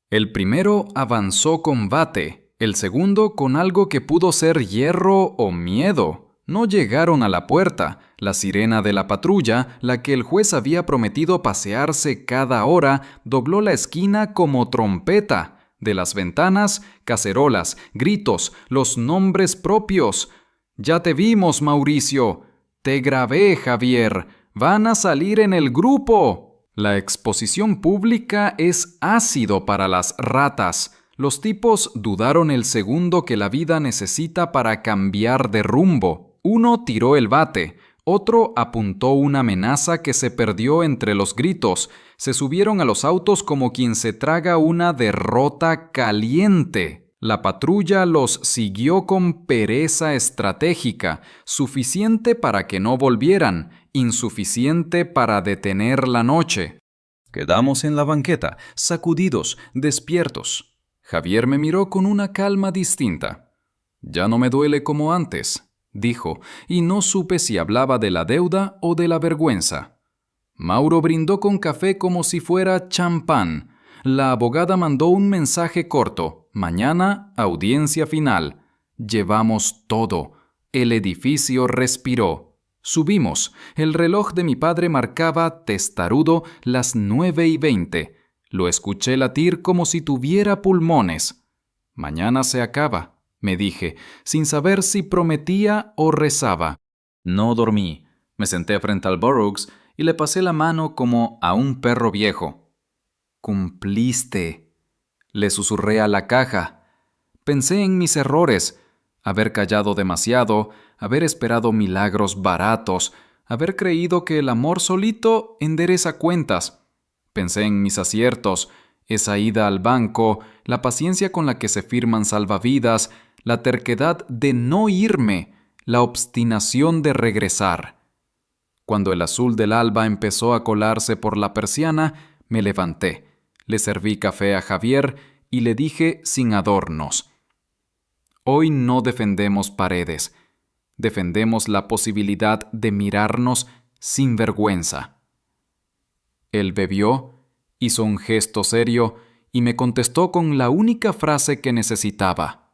El primero avanzó con bate, el segundo con algo que pudo ser hierro o miedo. No llegaron a la puerta. La sirena de la patrulla, la que el juez había prometido pasearse cada hora, dobló la esquina como trompeta. De las ventanas, cacerolas, gritos, los nombres propios. «Ya te vimos, Mauricio. Te grabé, Javier. Van a salir en el grupo». La exposición pública es ácido para las ratas. Los tipos dudaron el segundo que la vida necesita para cambiar de rumbo. Uno tiró el bate, otro apuntó una amenaza que se perdió entre los gritos. Se subieron a los autos como quien se traga una derrota caliente. La patrulla los siguió con pereza estratégica, suficiente para que no volvieran, insuficiente para detener la noche. Quedamos en la banqueta, sacudidos, despiertos. Javier me miró con una calma distinta. «Ya no me duele como antes», dijo, y no supe si hablaba de la deuda o de la vergüenza. Mauro brindó con café como si fuera champán. La abogada mandó un mensaje corto. «Mañana, audiencia final». Llevamos todo. El edificio respiró. Subimos. El reloj de mi padre marcaba, testarudo, las 9:20. Lo escuché latir como si tuviera pulmones. «Mañana se acaba», me dije, sin saber si prometía o rezaba. No dormí. Me senté frente al Burroughs y le pasé la mano como a un perro viejo. «Cumpliste», le susurré a la caja. Pensé en mis errores, haber callado demasiado, haber esperado milagros baratos, haber creído que el amor solito endereza cuentas. Pensé en mis aciertos, esa ida al banco, la paciencia con la que se firman salvavidas, la terquedad de no irme, la obstinación de regresar. Cuando el azul del alba empezó a colarse por la persiana, me levanté, le serví café a Javier y le dije sin adornos: «Hoy no defendemos paredes, defendemos la posibilidad de mirarnos sin vergüenza». Él bebió, hizo un gesto serio y me contestó con la única frase que necesitaba: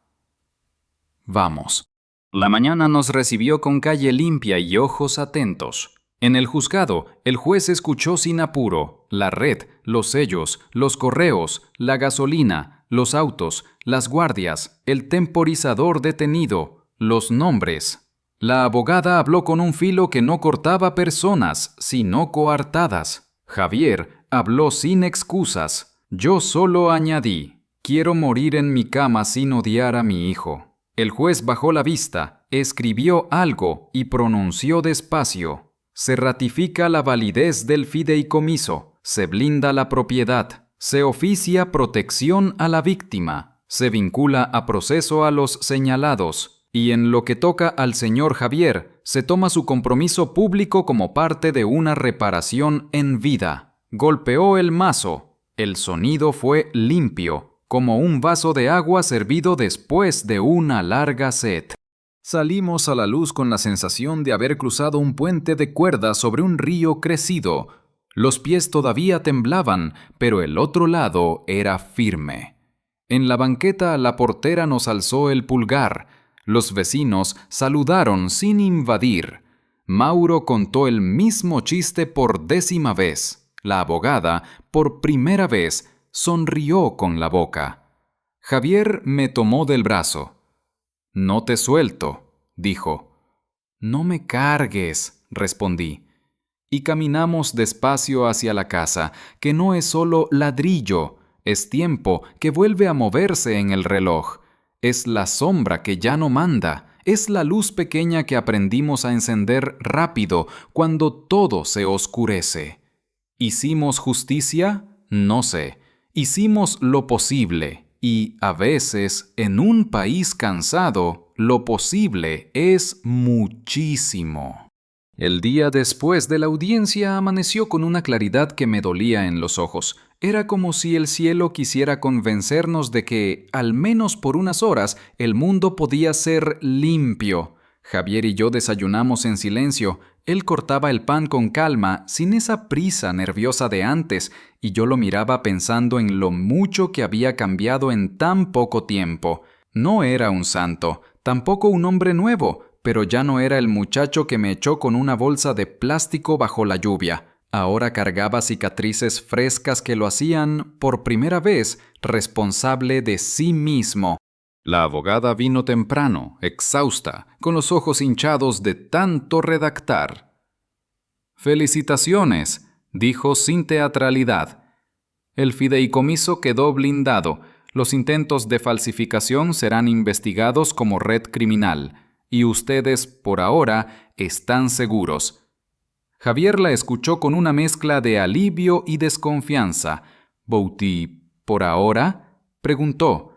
«Vamos». La mañana nos recibió con calle limpia y ojos atentos. En el juzgado, el juez escuchó sin apuro la red, los sellos, los correos, la gasolina, los autos, las guardias, el temporizador detenido, los nombres. La abogada habló con un filo que no cortaba personas, sino coartadas. Javier habló sin excusas. Yo solo añadí: «Quiero morir en mi cama sin odiar a mi hijo». El juez bajó la vista, escribió algo y pronunció despacio: «Se ratifica la validez del fideicomiso, se blinda la propiedad, se oficia protección a la víctima, se vincula a proceso a los señalados, y en lo que toca al señor Javier, se toma su compromiso público como parte de una reparación en vida». Golpeó el mazo. El sonido fue limpio, como un vaso de agua servido después de una larga sed. Salimos a la luz con la sensación de haber cruzado un puente de cuerda sobre un río crecido. Los pies todavía temblaban, pero el otro lado era firme. En la banqueta la portera nos alzó el pulgar. Los vecinos saludaron sin invadir. Mauro contó el mismo chiste por 10ª vez. La abogada, por primera vez, sonrió con la boca. Javier me tomó del brazo. «No te suelto», dijo. «No me cargues», respondí. Y caminamos despacio hacia la casa, que no es solo ladrillo, es tiempo que vuelve a moverse en el reloj. Es la sombra que ya no manda, es la luz pequeña que aprendimos a encender rápido cuando todo se oscurece. ¿Hicimos justicia? No sé. Hicimos lo posible, y a veces, en un país cansado, lo posible es muchísimo. El día después de la audiencia amaneció con una claridad que me dolía en los ojos. Era como si el cielo quisiera convencernos de que, al menos por unas horas, el mundo podía ser limpio. Javier y yo desayunamos en silencio. Él cortaba el pan con calma, sin esa prisa nerviosa de antes, y yo lo miraba pensando en lo mucho que había cambiado en tan poco tiempo. No era un santo, tampoco un hombre nuevo, pero ya no era el muchacho que me echó con una bolsa de plástico bajo la lluvia. Ahora cargaba cicatrices frescas que lo hacían, por primera vez, responsable de sí mismo. La abogada vino temprano, exhausta, con los ojos hinchados de tanto redactar. «Felicitaciones», dijo sin teatralidad. «El fideicomiso quedó blindado. Los intentos de falsificación serán investigados como red criminal. Y ustedes, por ahora, están seguros». Javier la escuchó con una mezcla de alivio y desconfianza. «Bouti, ¿por ahora?», preguntó.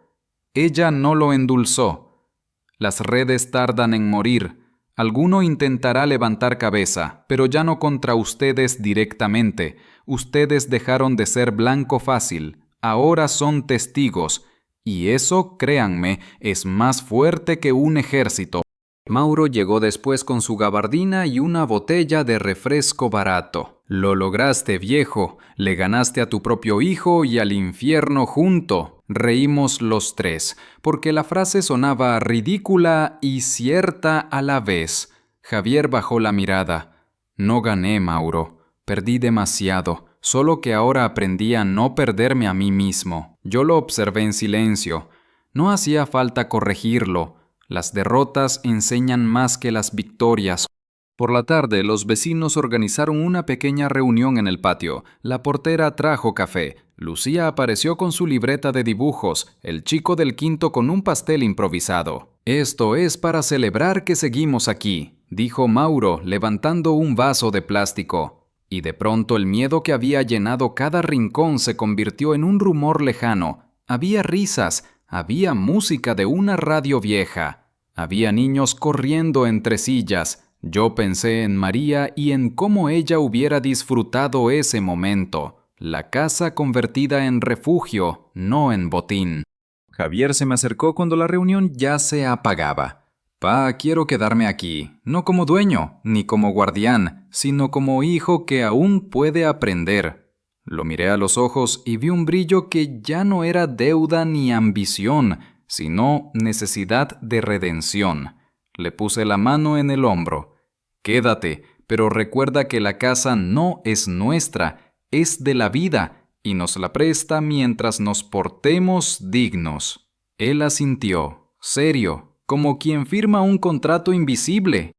Ella no lo endulzó. «Las redes tardan en morir. Alguno intentará levantar cabeza, pero ya no contra ustedes directamente. Ustedes dejaron de ser blanco fácil. Ahora son testigos. Y eso, créanme, es más fuerte que un ejército». Mauro llegó después con su gabardina y una botella de refresco barato. «Lo lograste, viejo. Le ganaste a tu propio hijo y al infierno junto». Reímos los tres, porque la frase sonaba ridícula y cierta a la vez. Javier bajó la mirada. «No gané, Mauro. Perdí demasiado, solo que ahora aprendí a no perderme a mí mismo». Yo lo observé en silencio. No hacía falta corregirlo. Las derrotas enseñan más que las victorias. Por la tarde, los vecinos organizaron una pequeña reunión en el patio. La portera trajo café. Lucía apareció con su libreta de dibujos, el chico del quinto con un pastel improvisado. «Esto es para celebrar que seguimos aquí», dijo Mauro, levantando un vaso de plástico. Y de pronto el miedo que había llenado cada rincón se convirtió en un rumor lejano. Había risas. Había música de una radio vieja. Había niños corriendo entre sillas. Yo pensé en María y en cómo ella hubiera disfrutado ese momento. La casa convertida en refugio, no en botín. Javier se me acercó cuando la reunión ya se apagaba. «Pa, quiero quedarme aquí, no como dueño, ni como guardián, sino como hijo que aún puede aprender». Lo miré a los ojos y vi un brillo que ya no era deuda ni ambición, sino necesidad de redención. Le puse la mano en el hombro. «Quédate, pero recuerda que la casa no es nuestra, es de la vida, y nos la presta mientras nos portemos dignos». Él asintió, serio, como quien firma un contrato invisible.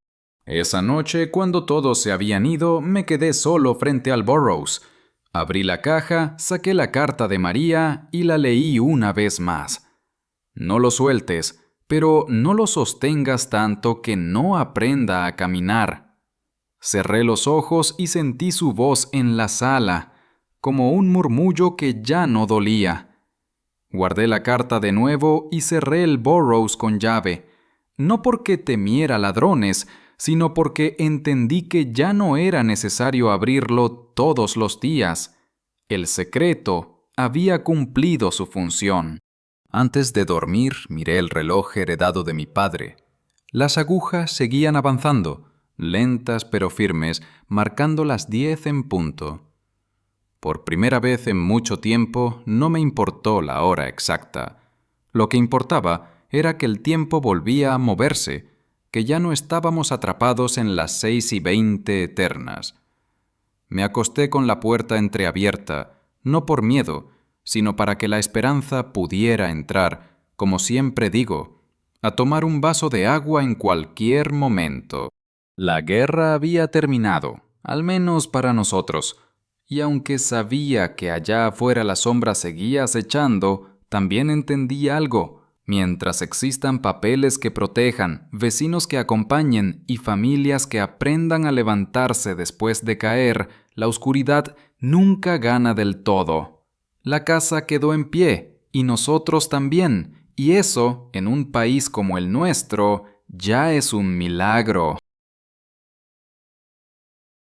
Esa noche, cuando todos se habían ido, me quedé solo frente al Burroughs. Abrí la caja, saqué la carta de María y la leí una vez más. «No lo sueltes, pero no lo sostengas tanto que no aprenda a caminar». Cerré los ojos y sentí su voz en la sala, como un murmullo que ya no dolía. Guardé la carta de nuevo y cerré el Burroughs con llave, no porque temiera ladrones, sino porque entendí que ya no era necesario abrirlo todos los días. El secreto había cumplido su función. Antes de dormir, miré el reloj heredado de mi padre. Las agujas seguían avanzando, lentas pero firmes, marcando las 10 en punto. Por primera vez en mucho tiempo, no me importó la hora exacta. Lo que importaba era que el tiempo volvía a moverse, que ya no estábamos atrapados en las 6:20 eternas. Me acosté con la puerta entreabierta, no por miedo, sino para que la esperanza pudiera entrar, como siempre digo, a tomar un vaso de agua en cualquier momento. La guerra había terminado, al menos para nosotros, y aunque sabía que allá afuera la sombra seguía acechando, también entendí algo. Mientras existan papeles que protejan, vecinos que acompañen y familias que aprendan a levantarse después de caer, la oscuridad nunca gana del todo. La casa quedó en pie, y nosotros también, y eso, en un país como el nuestro, ya es un milagro.